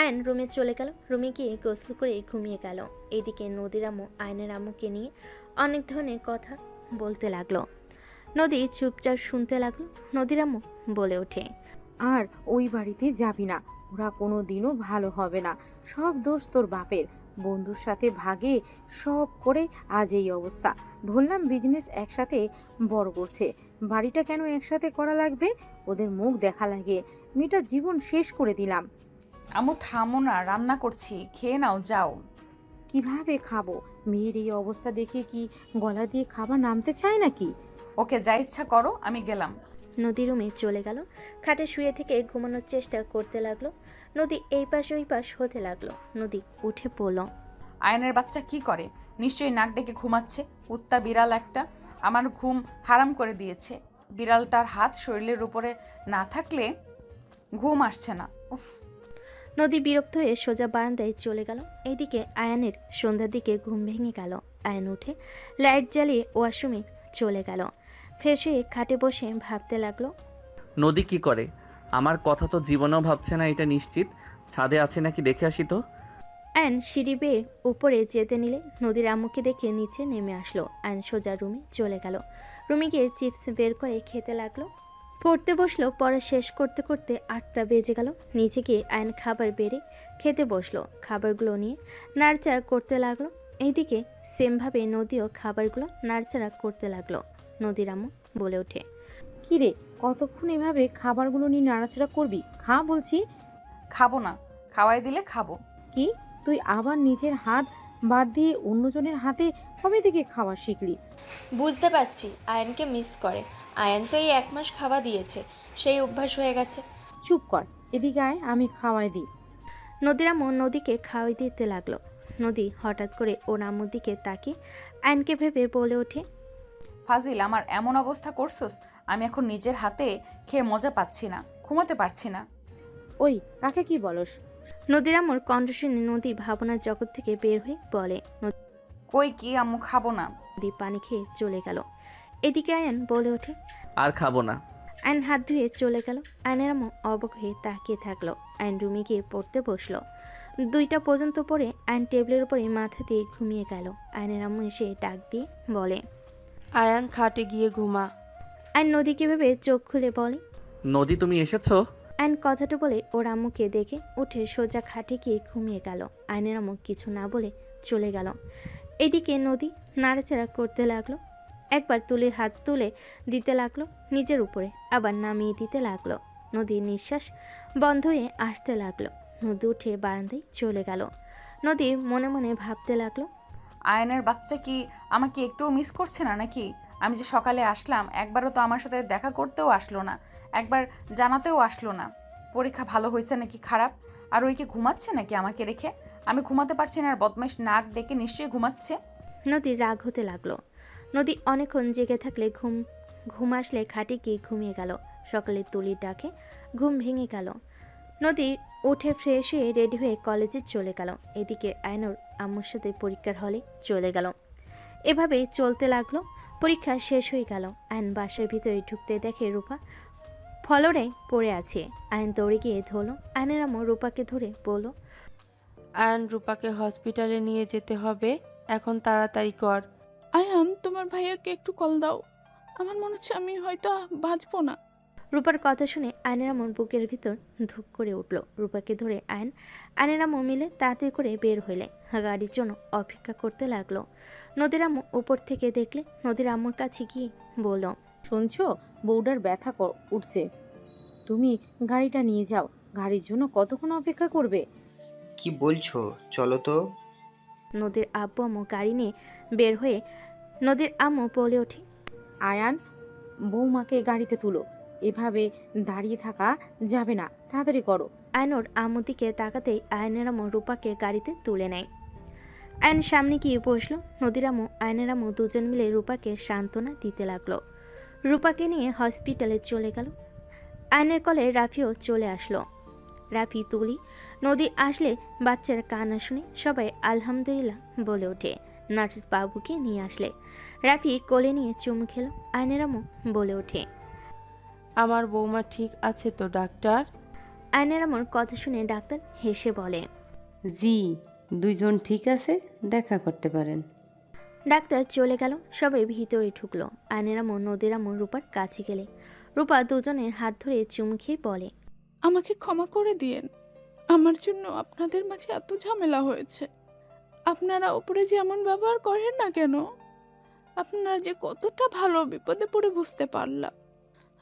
আয়ন রুমে চলে গেল। রুমে গিয়ে গোসল করে ঘুমিয়ে গেল। এদিকে নদীর আম্মু আয়নের আম্মুকে নিয়ে অনেক ধরনের কথা বলতে লাগলো। নদী চুপচাপ শুনতে লাগলো। নদীর আম্মু বলে ওঠে, আর ওই বাড়িতে যাবি না, ওরা কোনো দিনও ভালো হবে না। সব দোষ তোর বাপের। বন্ধুর সাথে ভাগে সব করে আজ এই অবস্থা। ধরলাম বিজনেস একসাথে বড় করছে, বাড়িটা কেন একসাথে করা লাগবে? ওদের মুখ দেখা লাগে, মেয়েটা জীবন শেষ করে দিলাম। আম্মু থামো না, রান্না করছি, খেয়ে নাও যাও। কিভাবে খাবো? মেয়ের এই অবস্থা দেখে কি গলা দিয়ে খাবার নামতে চায় নাকি? ওকে যা ইচ্ছা করো, আমি গেলাম। নদী রুমে চলে গেল। খাটে শুয়ে থেকে ঘুমানোর চেষ্টা করতে লাগলো। নদী এই পাশ ওই পাশ হতে লাগলো। নদী উঠে পড়ল। আয়নের বাচ্চা কি করে? নিশ্চয়ই নাক ডেকে ঘুমাচ্ছে। কুত্তা বিড়াল একটা আমার ঘুম হারাম করে দিয়েছে। বিড়ালটার হাত শরীরের উপরে না থাকলে ঘুম আসছে না। উফ। নদী বিরক্ত হয়ে সোজা বারান্দায় চলে গেল। এইদিকে আয়ানের সন্ধ্যার দিকে ঘুম ভেঙে গেল। আয়ান উঠে লাইট জ্বালিয়ে ওয়াশরুমে চলে গেল। ফ্রেশ হয়ে খাটে বসে ভাবতে লাগলো। নদী কি করে? আমার কথা তো জীবনেও ভাবছে না, এটা নিশ্চিত। ছাদে আছে নাকি দেখে আসি তো। আয়ন সিঁড়ি বেয়ে উপরে যেতে নিলে নদীর আম্মুকে দেখে নিচে নেমে আসলো। আয়ন সোজা রুমে চলে গেল। রুমে গিয়ে চিপস বের করে খেতে লাগলো। পড়তে বসলো। পড়া শেষ করতে করতে 8টা বেজে গেল। নিচে গিয়ে আয়ন খাবার বেড়ে খেতে বসলো। খাবারগুলো নিয়ে নাড়চাড়া করতে লাগলো। এইদিকে সেমভাবে নদীও খাবারগুলো নাড়চাড়া করতে লাগলো। নদীর আম্মু বলে ওঠে, কি রে, কতক্ষণ এভাবে খাবারগুলো নিয়ে নাড়াচাড়া করবি? খা বলছি। খাবো না, খাওয়াই দিলে খাবো। কি, তুই আবার নিজের হাত বাদ দিয়ে অন্যজনের হাতে কবে থেকে খাওয়া শিখলি? বুঝতে পারছি আয়নকে মিস করে। আয়ন তো এই 1 মাস খাওয়া দিয়েছে, সেই অভ্যাস হয়ে গেছে। চুপ কর, এদিকে আয়, আমি খাওয়াই দিই। নদীর আম্মু নদীকে খাওয়াই দিতে লাগলো। নদী হঠাৎ করে ওর আম্মুর দিকে তাকিয়ে আয়নকে ভেবে বলে ওঠে, ফাজিল, আমার এমন অবস্থা করছস, আমি এখন নিজের হাতে খেয়ে মজা পাচ্ছি না, ঘুমাতে পারছি না। ওই, কাকে কি বলস? নদীর আম্মুর কণ্ঠ শুনে নদী ভাবনার জগৎ থেকে বের হয়ে বলে। কই কি আম্মু, খাবো না। নদী পানি খেয়ে চলে গেল। এদিকে আয়ন বলে ওঠে, আর খাবো না। আয়ন হাত ধুয়ে চলে গেল। আয়নের আম্মু অবাক হয়ে তাকিয়ে থাকলো। আয়ন রুমে গিয়ে পড়তে বসলো। 2টা পর্যন্ত পড়ে আয়ন টেবিলের উপরে মাথা দিয়ে ঘুমিয়ে গেল। আয়নের আম্মু এসে ডাক দিয়ে বলে, আয়ান খাটে গিয়ে ঘুমা। আয়ন নদীকে ভেবে চোখ খুলে বলে, নদী তুমি এসেছো? আয়ন কথাটা বলে ওর আম্মুকে দেখে উঠে সোজা খাটে গিয়ে ঘুমিয়ে গেল। আয়নের আম্মু কিছু না বলে চলে গেল। এদিকে নদী নাড়াচাড়া করতে লাগলো। একবার তুলির হাত তুলে দিতে লাগলো নিজের উপরে, আবার নামিয়ে দিতে লাগলো। নদীর নিঃশ্বাস বন্ধ হয়ে আসতে লাগলো। নদী উঠে বারান্দায় চলে গেল। নদী মনে মনে ভাবতে লাগলো, আয়নের বাচ্চা কি আমাকে একটুও মিস করছে না নাকি? আমি যে সকালে আসলাম, একবারও তো আমার সাথে দেখা করতেও আসলো না, একবার জানাতেও আসলো না পরীক্ষা ভালো হয়েছে নাকি খারাপ। আর ওই কি ঘুমাচ্ছে নাকি আমাকে রেখে? আমি ঘুমাতে পারছি না, আর বদমাইশ নাক ডেকে নিশ্চয়ই ঘুমাচ্ছে। নদীর রাগ হতে লাগলো। নদী অনেকক্ষণ জেগে থাকলে ঘুম আসলে খাটে গিয়ে ঘুমিয়ে গেল। সকালে তুলির ডাকে ঘুম ভেঙে গেল। নদী উঠে ফ্রেশ হয়ে রেডি হয়ে কলেজে চলে গেল। এদিকে আয়নুর আম্মুর সাথে পরীক্ষার হলে চলে গেল। এভাবেই চলতে লাগলো। পরীক্ষা শেষ হয়ে গেল। আয়ন বাসার ভিতরে ঢুকতে দেখে রূপা ফ্লোরে পড়ে আছে। আয়ন দৌড়ে গিয়ে ধরলো। আয়নের আম্মু রূপাকে ধরে বলল, আয়ান রূপাকে হসপিটালে নিয়ে যেতে হবে, এখন তাড়াতাড়ি কর। আয়ান, তোমার ভাইয়াকে একটু কল দাও। আমার মনে হচ্ছে আমি হয়তো বাঁচবো না। রূপার কথা শুনে আয়নের আম্মুর বুকের ভিতর ধুক করে উঠল। রূপাকে ধরে আয়নের আম্মু মিলে তাড়াতাড়ি করে বের হইলে গাড়ির জন্য অপেক্ষা করতে লাগলো। নদীর আম্মু উপর থেকে দেখলে নদীর আম্মুর কাছে গিয়ে বলল, শুনছো, বউডার ব্যথা উঠছে, তুমি গাড়িটা নিয়ে যাও। গাড়ির জন্য কতক্ষণ অপেক্ষা করবে? কি বলছো, চলো তো। নদীর আব্বু আম্মু গাড়ি নিয়ে বের হয়ে নদীর আম্মু বলে ওঠে, আয়ান, বৌমাকে গাড়িতে তুলো, এভাবে দাঁড়িয়ে থাকা যাবে না, তাড়াতাড়ি করো। আয়নোর আম্মুর দিকে তাকাতেই আয়নের আম্মু রূপাকে গাড়িতে তুলে নেয়। আয়ন সামনে গিয়ে বসলো। নদীর আম্মু আয়নের আম্মু দুজন মিলে রূপাকে সান্ত্বনা দিতে লাগলো। রূপাকে নিয়ে হসপিটালে চলে গেল। আয়নের কলে রাফিও চলে আসলো। রাফি, তুলি, নদী আসলে বাচ্চার কান্না শুনে সবাই আলহামদুলিল্লাহ বলে ওঠে। নার্স বাবুকে নিয়ে আসলে রাফি কোলে নিয়ে চুমু খেলো। আয়নের আম্মু বলে ওঠে, আমার বৌমা ঠিক আছে তো ডাক্তার? আয়নের আম্মুর কথা শুনে ডাক্তার হেসে বলে, জি, দুইজন ঠিক আছে, দেখা করতে পারেন। ডাক্তার চলে গেল। সবাই ভিতরে ঢুকলো। আয়নের আম্মু নদীর আম্মু রূপার কাছে গেলে রূপা দুজনের হাত ধরে চুমু খেয়ে বলে, আমাকে ক্ষমা করে দিয়েন, আমার জন্য আপনাদের মাঝে এত ঝামেলা হয়েছে। আপনারা উপরে যেমন ব্যবহার করেন না কেন, আপনারা যে কতটা ভালো, বিপদে পড়ে বুঝতে পারলাম।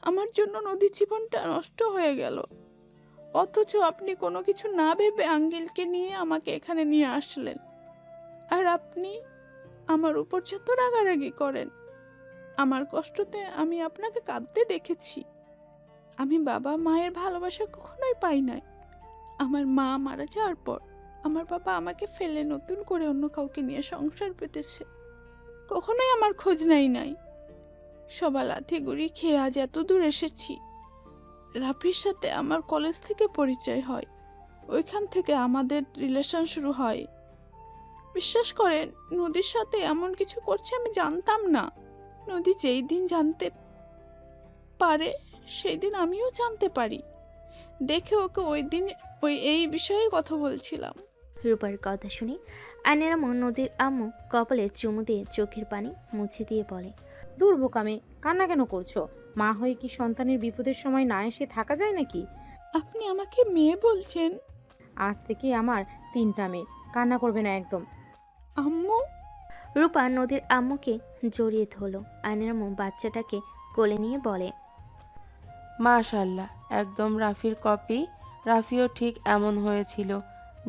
আমার জন্য নদীর জীবনটা নষ্ট হয়ে গেল, অথচ আপনি কোনো কিছু না ভেবে আঙ্কেলকে নিয়ে আমাকে এখানে নিয়ে আসলেন। আর আপনি আমার উপর যত রাগারাগি করেন, আমার কষ্টতে আমি আপনাকে কাঁদতে দেখেছি। আমি বাবা মায়ের ভালোবাসা কখনোই পাই নাই। আমার মা মারা যাওয়ার পর আমার বাবা আমাকে ফেলে নতুন করে অন্য কাউকে নিয়ে সংসার পেতেছে, কখনোই আমার খোঁজ নাই। সবার লাথি গুড়ি খেয়ে আজ এত দূর এসেছি। রাফির সাথে আমার কলেজ থেকে পরিচয় হয়, ওইখান থেকে আমাদের রিলেশন শুরু হয়। বিশ্বাস করেন, নদীর সাথে এমন কিছু করছে আমি জানতাম না। নদী যেই দিন জানতে পারে সেই দিন আমিও জানতে পারি। দেখে ওকে এই বিষয়ে কথা বলছিলাম। রূপার কথা শুনে আয়নের আম্মু নদীর আম্মু কপালে চুমু দিয়ে চোখের পানি মুছে দিয়ে বলে, দূর বোকামে, কান্না কেন করছো? মা হয়ে কি সন্তানের বিপদের সময় না এসে থাকা যায় নাকি? আপনি আমাকে মেয়ে বলছেন? আজ থেকে আমার 3টা মেয়ে, কান্না করবে না একদম। আম্মু। রূপা নদীর আম্মুকে জড়িয়ে ধরল। আয়নের আম্মু বাচ্চাটাকে কোলে নিয়ে বলে, মাশাল্লাহ, একদম রাফির কপি। রাফিও ঠিক এমন হয়েছিল।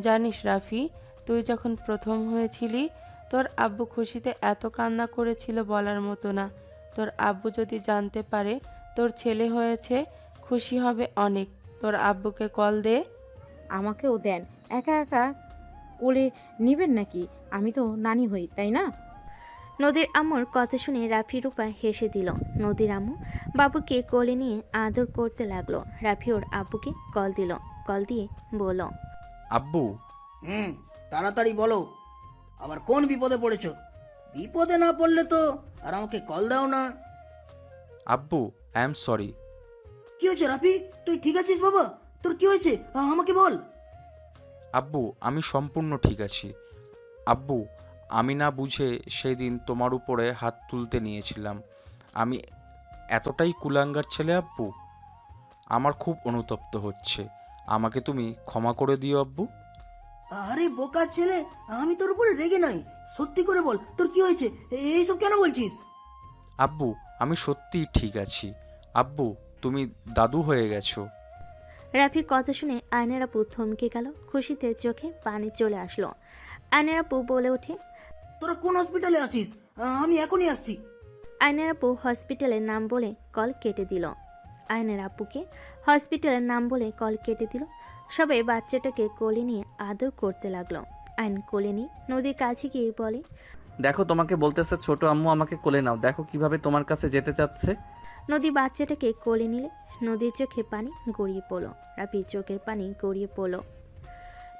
জানিস রাফি, তুই যখন প্রথম হয়েছিলি তোর আব্বু খুশিতে এত কান্না করেছিল বলার মতো না। তোর আব্বু যদি জানতে পারে তোর ছেলে হয়েছে, খুশি হবে অনেক। তোর আব্বুকে কল দে। আমাকেও দেন, একা একা কোলে নিবেন নাকি? আমি তো নানি হই, তাই না? নদীর আম্মুর কথা শুনে রাফি রূপা হেসে দিল। নদীর আম্মু বাবুকে কোলে নিয়ে আদর করতে লাগলো। রাফি ওর আব্বুকে কল দিল। কল দিয়ে বলল, আব্বু। তাড়াতাড়ি বলো, আবার কোন বিপদে পড়েছো? বিপদে না পড়লে তো আর আমাকে কল দাও না। আব্বু, আই এম সরি। কি হয়েছে রাফি? তুই ঠিক আছিস বাবা? তোর কি হয়েছে আমাকে বল। আব্বু, আমি সম্পূর্ণ ঠিক আছি। আব্বু, আমি না বুঝে সেই দিন তোমার উপরে হাত তুলতে নিয়েছিলাম। আমি এতটাই কুলাঙ্গার ছেলে আব্বু। আমার খুব অনুতপ্ত হচ্ছে। আমাকে তুমি ক্ষমা করে দিও আব্বু। আরে বোকা ছেলে, আমি তোর উপরে রেগে নাই। সত্যি করে বল, তোর কি হয়েছে? এইসব কেন বলছিস? আব্বু, আমি সত্যিই ঠিক আছি। আব্বু, তুমি দাদু হয়ে গেছো। রাফির কথা শুনে আয়নের আপু থমকে গেল। খুশিতে চোখে পানি চলে আসলো। আয়নের আপু বলে ওঠে, তোরা কোন হসপিটালে আছিস? আমি এখনই আসছি। আয়নের আপু হসপিটালের নাম বলে কল কেটে দিল। আয়নের আপুকে হসপিটালের নাম বলে কল কেটে দিল। সবাই বাচ্চাটাকে কোলে নিয়ে আদর করতে লাগলো। আয়ন কোলে নিয়ে নদীর কাছে গিয়ে বলে, দেখো, তোমাকে বলতেছে ছোট আম্মু আমাকে কোলে নাও, দেখো কিভাবে তোমার কাছে যেতে চাচ্ছে। নদী বাচ্চাটাকে কোলে নিলে নদীর চোখে পানি গড়িয়ে পড়ল। রাফির চোখের পানি গড়িয়ে পড়ল।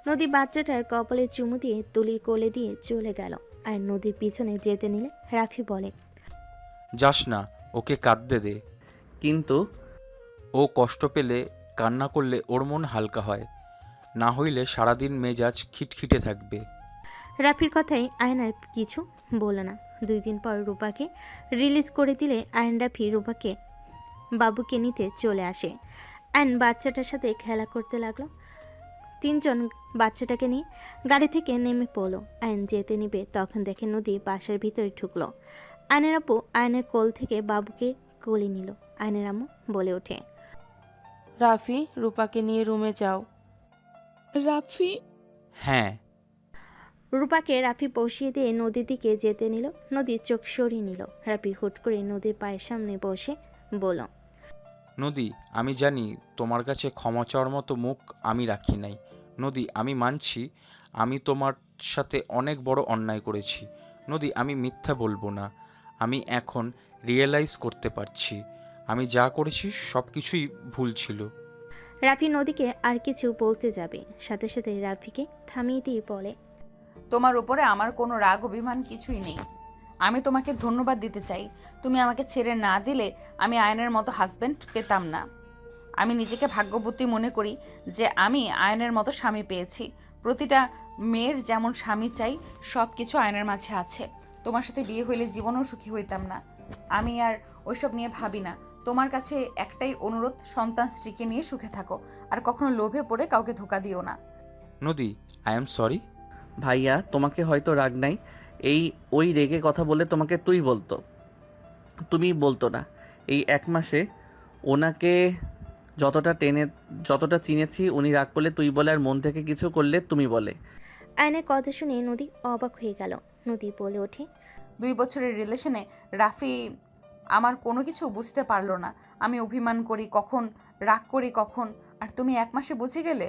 নদী বাচ্চাটার কপালে চুমু দিয়ে তুলির কোলে দিয়ে চলে গেল। আর নদীর পিছনে যেতে নিলে রাফি বলে, যাস না, ওকে কাঁদতে দে। কিন্তু ও কষ্ট পেলে, কান্না করলে ওর মন হালকা হয়। না হইলে সারাদিন মেজাজ খিটখিটে থাকবে। রাফির কথাই আয়ন আর কিছু বলল না। 2 দিন পর রূপাকে রিলিজ করে দিলে আয়ন রাফি রূপাকে বাবুকে নিতে চলে আসে। আয়ন বাচ্চাটার সাথে খেলা করতে লাগলো। 3 জন বাচ্চাটাকে নিয়ে গাড়ি থেকে নেমে পড়লো। আয়ন যেতে নিবে তখন দেখে নদী বাসার ভিতরে ঢুকলো। আয়নের আপু আয়নের কোল থেকে বাবুকে কোলে নিল। আয়নের আম্মু বলে ওঠে, রাফি, রূপাকে নিয়ে রুমে যাও। রাফি। হ্যাঁ। রূপাকে রাফি বসিয়ে দিয়ে নদীর দিকে যেতে নিল। নদীর চোখ সরিয়ে নিল। রাফি হুট করে নদীর পায়ের সামনে বসে বলল, নদী, আমি জানি তোমার কাছে ক্ষমা চাওয়ার মতো মুখ আমি রাখি নাই। নদী, আমি মানছি আমি তোমার সাথে অনেক বড় অন্যায় করেছি। নদী, আমি মিথ্যা বলবো না। আমি এখন রিয়েলাইজ করতে পারছি আমি যা করেছি সব কিছুই ভুল ছিল। রাফি নদীকে আর কিছু বলতে যাবে, সাথে সাথে রাফিকে থামিয়ে দিয়ে বলে, তোমার উপরে আমার কোনো রাগ অভিমান কিছুই নেই। আমি তোমাকে ধন্যবাদ দিতে চাই। তুমি আমাকে ছেড়ে না দিলে আমি আয়নের মতো হাজব্যান্ড পেতাম না। আমি নিজেকে ভাগ্যবতী মনে করি যে আমি আয়নের মতো স্বামী পেয়েছি। প্রতিটা মেয়ের যেমন স্বামী চাই, সব কিছু আয়নের মাঝে আছে। তোমার সাথে বিয়ে হইলে জীবনেও সুখী হইতাম না। আমি আর ওইসব নিয়ে ভাবি না। তোমার কাছে একটাই অনুরোধ, সন্তান স্ত্রীকে নিয়ে সুখে থাকো, আর কখনো লোভে পড়ে কাউকে ধোকা দিও না। নদী, আই এম সরি। ভাইয়া তোমাকে হয়তো রাগ নাই, ওই রেগে কথা বলে তোমাকে তুই বলতো, তুমি বলতো না। এই 1 মাসে ওনাকে যতটা চিনেছি, উনি রাগ করলে তুই বলে, আর মন থেকে কিছু করলে তুমি বলে। আয়নের কথা শুনে নদী অবাক হয়ে গেল। নদী বলে ওঠে, 2 বছরের রিলেশনে রাফি আমার কোনো কিছু বুঝতে পারলো না। আমি অভিমান করি কখন, রাগ করি কখন, আর তুমি 1 মাসে বুঝে গেলে।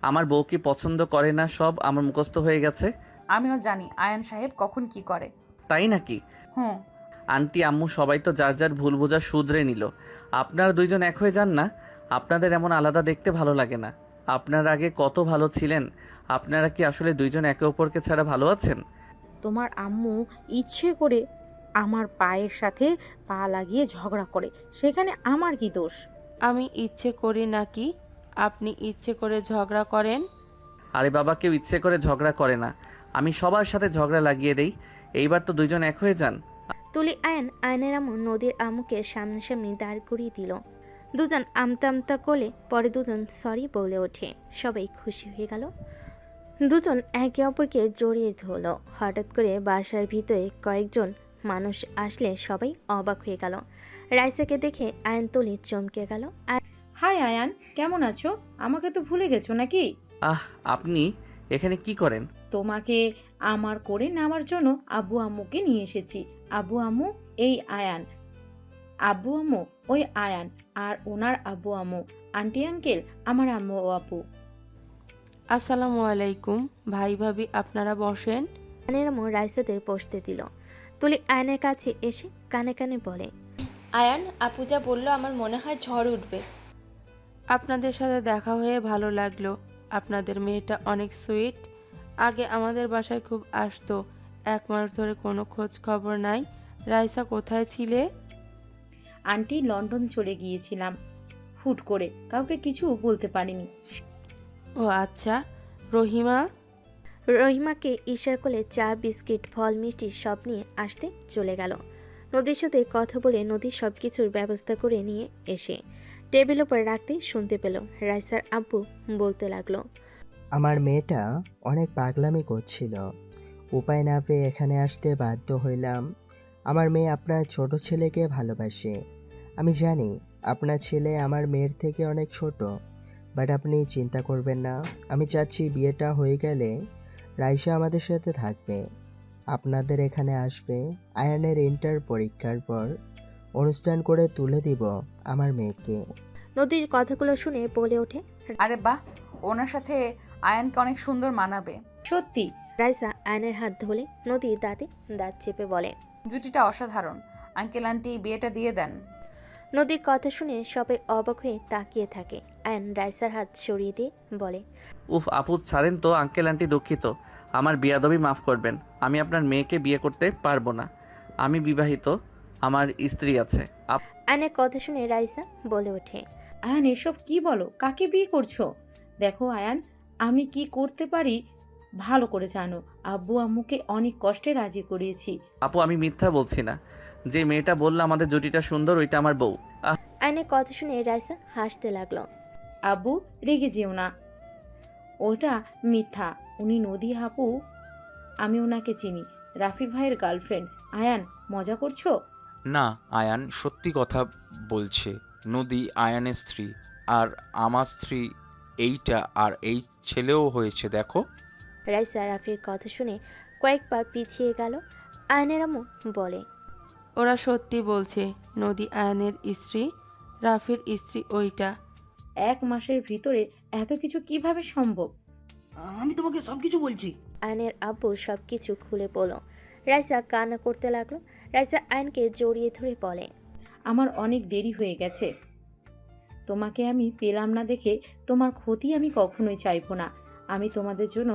আমার বউ কি পছন্দ করে না সব আমার মুখস্থ হয়ে গেছে। আমিও জানি আয়ান সাহেব কখন কি করে। তাই নাকি? হুম। আন্টি আম্মু সবাই তো যার যার ভুল বোঝা শুধরে নিল, আপনারা দুইজন এক হয়ে যান না। আপনাদের এমন আলাদা দেখতে ভালো লাগে না। আপনার আগে কত ভালো ছিলেন। আপনারা কি আসলে দুইজন একে অপরকে ছাড়া ভালো আছেন? তোমার আম্মু ইচ্ছে করে আমার পায়ের সাথে পা লাগিয়ে ঝগড়া করে, সেখানে আমার কি দোষ? আমি ইচ্ছে করি নাকি আপনি ইচ্ছে করে ঝগড়া করেন? আরে বাবা, কেউ ইচ্ছে করে ঝগড়া করে না। আমি সবার সাথে ঝগড়া লাগিয়ে দেই। এইবার তো দুইজন এক হয়ে যান। তুলি আয়নের আম্মু নদীর আম্মুকে সামনাসামনি দাঁড় করিয়ে দিল। দুজন আমতা আমতা করলে পরে দুজন সরি বলে ওঠে। সবাই খুশি হয়ে গেল। দুজন একে অপরকে জড়িয়ে ধরল। হঠাৎ করে বাসার ভিতরে কয়েকজন মানুষ আসলে সবাই অবাক হয়ে গেল। রাইসাকে দেখে আয়ন তুলি চমকে গেল। হাই আয়ান, কেমন আছো? আমাকে তো ভুলে গেছো নাকি? আপনি এখানে কি করেন? তোমাকে আমার করে নেওয়ার জন্য আব্বু আম্মুকে নিয়ে এসেছি। আব্বু আম্মু এই আয়ান, আব্বু আম্মু ওই আয়ান, আর ওনার আব্বু আম্মু, আন্টি আঙ্কেল আমার আম্মু ও আপু। আসসালামু আলাইকুম ভাই ভাবি, আপনারা বসেন। আয়নের আম্মু রাইসাদের বসতে দিল। তুলি আয়নের কাছে এসে কানে কানে বলে, আয়ান, আপু যা বললো আমার মনে হয় ঝড় উঠবে। আপনাদের সাথে দেখা হয়ে ভালো লাগলো। আপনাদের মেয়েটা অনেক সুইট। আগে আমাদের বাসায় খুব আসতো। 1 মাস ধরে কোনো খোঁজ খবর নাই। রাইসা কোথায় ছিলে? আন্টি লন্ডন চলে গিয়েছিলাম হুট করে, কাউকে কিছু বলতে পারিনি। ও আচ্ছা। রহিমা? রহিমাকে ইশারা করে চা বিস্কিট ফল মিষ্টি সব নিয়ে আসতে চলে গেল। নদীর সাথে কথা বলে নদীর সব কিছুর ব্যবস্থা করে নিয়ে এসে টেবিল উপর রাখতে শুনতে পেল রাইসার আব্বু বলতে লাগলো, আমার মেয়েটা অনেক পাগলামি করছিল, উপায় না পেয়ে এখানে আসতে বাধ্য হইলাম। আমার মেয়ে আপনার ছোট ছেলেকে ভালোবাসে। আমি জানি আপনার ছেলে আমার মেয়ের থেকে অনেক ছোট, বাট আপনি চিন্তা করবেন না। আমি চাচ্ছি বিয়েটা হয়ে গেলে রাইসা আমাদের সাথে থাকবে, আপনাদের এখানে আসবে। আয়ানের ইন্টার পরীক্ষার পর অনুষ্ঠান করে তুলে দিব আমার মেয়েকে। নদীর কথাগুলো শুনে বলে ওঠে, আরে বাহ, ওনার সাথে আয়ানকে অনেক সুন্দর মানাবে। সত্যি? রাইসা আয়নের হাত ধরে নদীর দাঁতে দাঁত চেপে বলে, জুটিটা অসাধারণ। আঙ্কেল আন্টি বিয়েটা দিয়ে দেন। নদীর কথা শুনে সবাই অবাক হয়ে তাকিয়ে থাকে। আয়ন রাইসার হাত সরিয়ে দিয়ে বলে, উফ আপু ছাড়েন তো, আঙ্কেল আন্টি দুঃখিত, আমার বিয়াদবি মাফ করবেন। আমি আপনার মেয়েকে বিয়ে করতে পারবো না। আমি বিবাহিত, আমার স্ত্রী আছে। আয়নের কথা শুনে রাইসা বলে ওঠে, আয়ান এসব কি বলো? কাকে বিয়ে করছো? দেখো আয়ান, আমি কি করতে পারি ভালো করে জানো। আব্বু আম্মুকে অনেক কষ্টে রাজি করিয়েছি। আপু আমি মিথ্যা বলছি না, যে মেয়েটা বললো আমাদের জুটিটা সুন্দর ওইটা আমার বউ। আয়নের কথা শুনে রাইসা হাসতে লাগলো। আব্বু রেগে যেও না, ওটা মিথ্যা। উনি নদী আপু, আমি ওনাকে চিনি, রাফি ভাইয়ের গার্লফ্রেন্ড। আয়ান মজা করছো? না, আয়ান সত্যি কথা বলছে। নদী আয়ানের স্ত্রী, আর আমার স্ত্রী এইটা, আর এই ছেলেও হয়েছে দেখো। রাইসা রাফির কথা শুনে কয়েক পা পিছিয়ে গেল। আয়নের আম্মু বলে, ওরা সত্যি বলছে, নদী আয়ানের স্ত্রী, রাফির স্ত্রী ওইটা। 1 মাসের ভিতরে এত কিছু কিভাবে সম্ভব? আমি তোমাকে সবকিছু বলছি। আয়নের আব্বু সবকিছু খুলে বলল। রাইসা কান্না করতে লাগলো। রাইসা আয়নকে জড়িয়ে ধরে বলে, আমার অনেক দেরি হয়ে গেছে। তোমাকে আমি পেলাম না দেখে তোমার ক্ষতি আমি কখনোই চাইবো না। আমি তোমাদের জন্য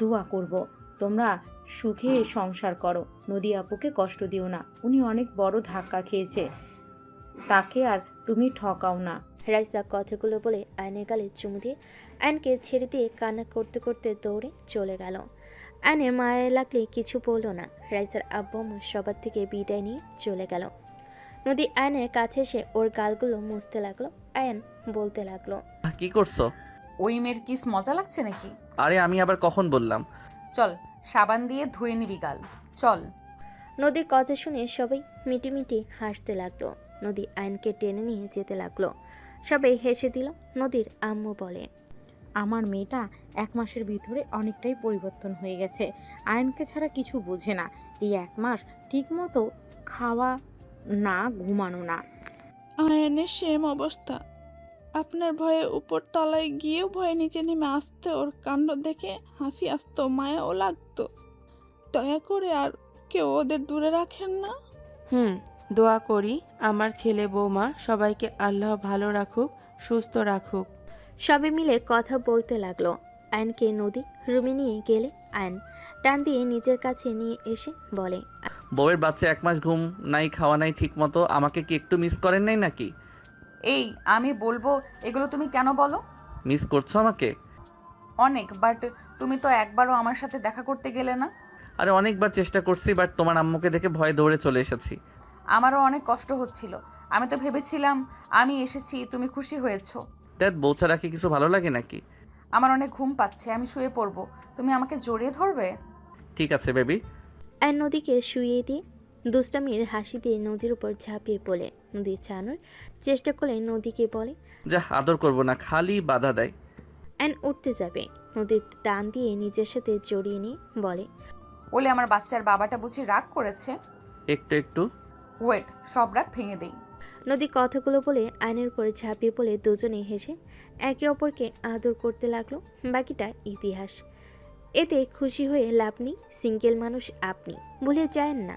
দোয়া করব, তোমরা সুখে সংসার করো। নদী আপুকে কষ্ট দিও না, উনি অনেক বড় ধাক্কা খেয়েছে, তাকে আর তুমি ঠকাও না। রাইসা কথাগুলো বলে আয়নের গালে চুমু দিয়ে আয়নকে ছেড়ে দিয়ে কান্না করতে করতে দৌড়ে চলে গেল। আয়নের মায়ের লাগলে কিছু বলল না। রাইসার আব্বু আম্মু সবার থেকে বিদায় নিয়ে চলে গেল। নদী আয়নের কাছে এসে ওর গালগুলো মুছতে লাগলো। আয়ন বলতে লাগলো, কি করছো? ওই মেয়ের কিস মজা লাগছে নাকি? আরে আমি আবার কখন বললাম? চল সাবান দিয়ে ধুয়ে নিবি গাল, চল। নদীর কথা শুনে সবাই মিটিমিটি হাসতে লাগলো। নদী আয়নকে টেনে নিয়ে যেতে লাগলো। সবাই হেসে দিল। নদীর আম্মু বলে, আমার মেয়েটা 1 মাসের ভিতরে অনেকটাই পরিবর্তন হয়ে গেছে। আয়নকে ছাড়া কিছু বোঝে না। এই 1 মাস ঠিকমতো খাওয়া না, ঘুমানো না। আয়ানের সেম অবস্থা। আপনার ভয়ে উপর তলায় গিয়েও ভয়ে নিচে নেমে আসতে, ওর কাণ্ড দেখে হাসি আসতো, মায়াও লাগতো। দয়া করে আর কেউ ওদের দূরে রাখেন না। দোয়া করি আমার ছেলে বৌমা সবাইকে আল্লাহ ভালো রাখুক, সুস্থ রাখুক। সবাই মিলে কথা বলতে লাগলো। আয়নকে নদী রুমে নিয়ে গেলে আয়ন টান দিয়ে নিজের কাছে নিয়ে এসে বলে, বউয়ের বাচ্চা 1 মাস ঘুম নাই, খাওয়া নাই ঠিক মতো, আমাকে কি একটু মিস করেন নাই নাকি? এই আমি বলবো এগুলো তুমি কেন বলো? মিস করছো আমাকে? অনেক, বাট তুমি তো একবারও আমার সাথে দেখা করতে গেলে না। আরে অনেকবার চেষ্টা করছি, বাট তোমার আম্মুকে দেখে ভয়ে দৌড়ে চলে এসেছি। আমারও অনেক কষ্ট হচ্ছিল। আমি তো ভেবেছিলাম আমি এসেছি তুমি খুশি হয়েছো। দেখ, বউ ছাড়া কি কিছু ভালো লাগে নাকি? আমার অনেক ঘুম পাচ্ছে, আমি শুয়ে পড়বো। তুমি আমাকে জড়িয়ে ধরবে? ঠিক আছে বেবি। আয়ন নদীকে শুইয়ে দিয়ে দুষ্টামির হাসি দিয়ে নদীর উপর ঝাঁপিয়ে পড়ে। নদী ছাড়ানোর চেষ্টা করলে নদীকে বলে, যা, আদর করব না, খালি বাধা দেয়। আয়ন উঠতে যাবে। নদীর টান দিয়ে নিজের সাথে জড়িয়ে নিয়ে বলে, বলে আমার বাচ্চার বাবাটা বুঝি রাগ করেছে? একটু একটু। ওয়েট, সব রাগ ভেঙে দেই। নদী কথাগুলো বলে আয়নের উপর ঝাঁপিয়ে পড়ে দুজনেই হেসে একে অপরকে আদর করতে লাগলো। বাকিটা ইতিহাস। এতে খুশি হয়ে লাভ নেই, সিঙ্গেল মানুষ আপনি, ভুলে যায়েন না।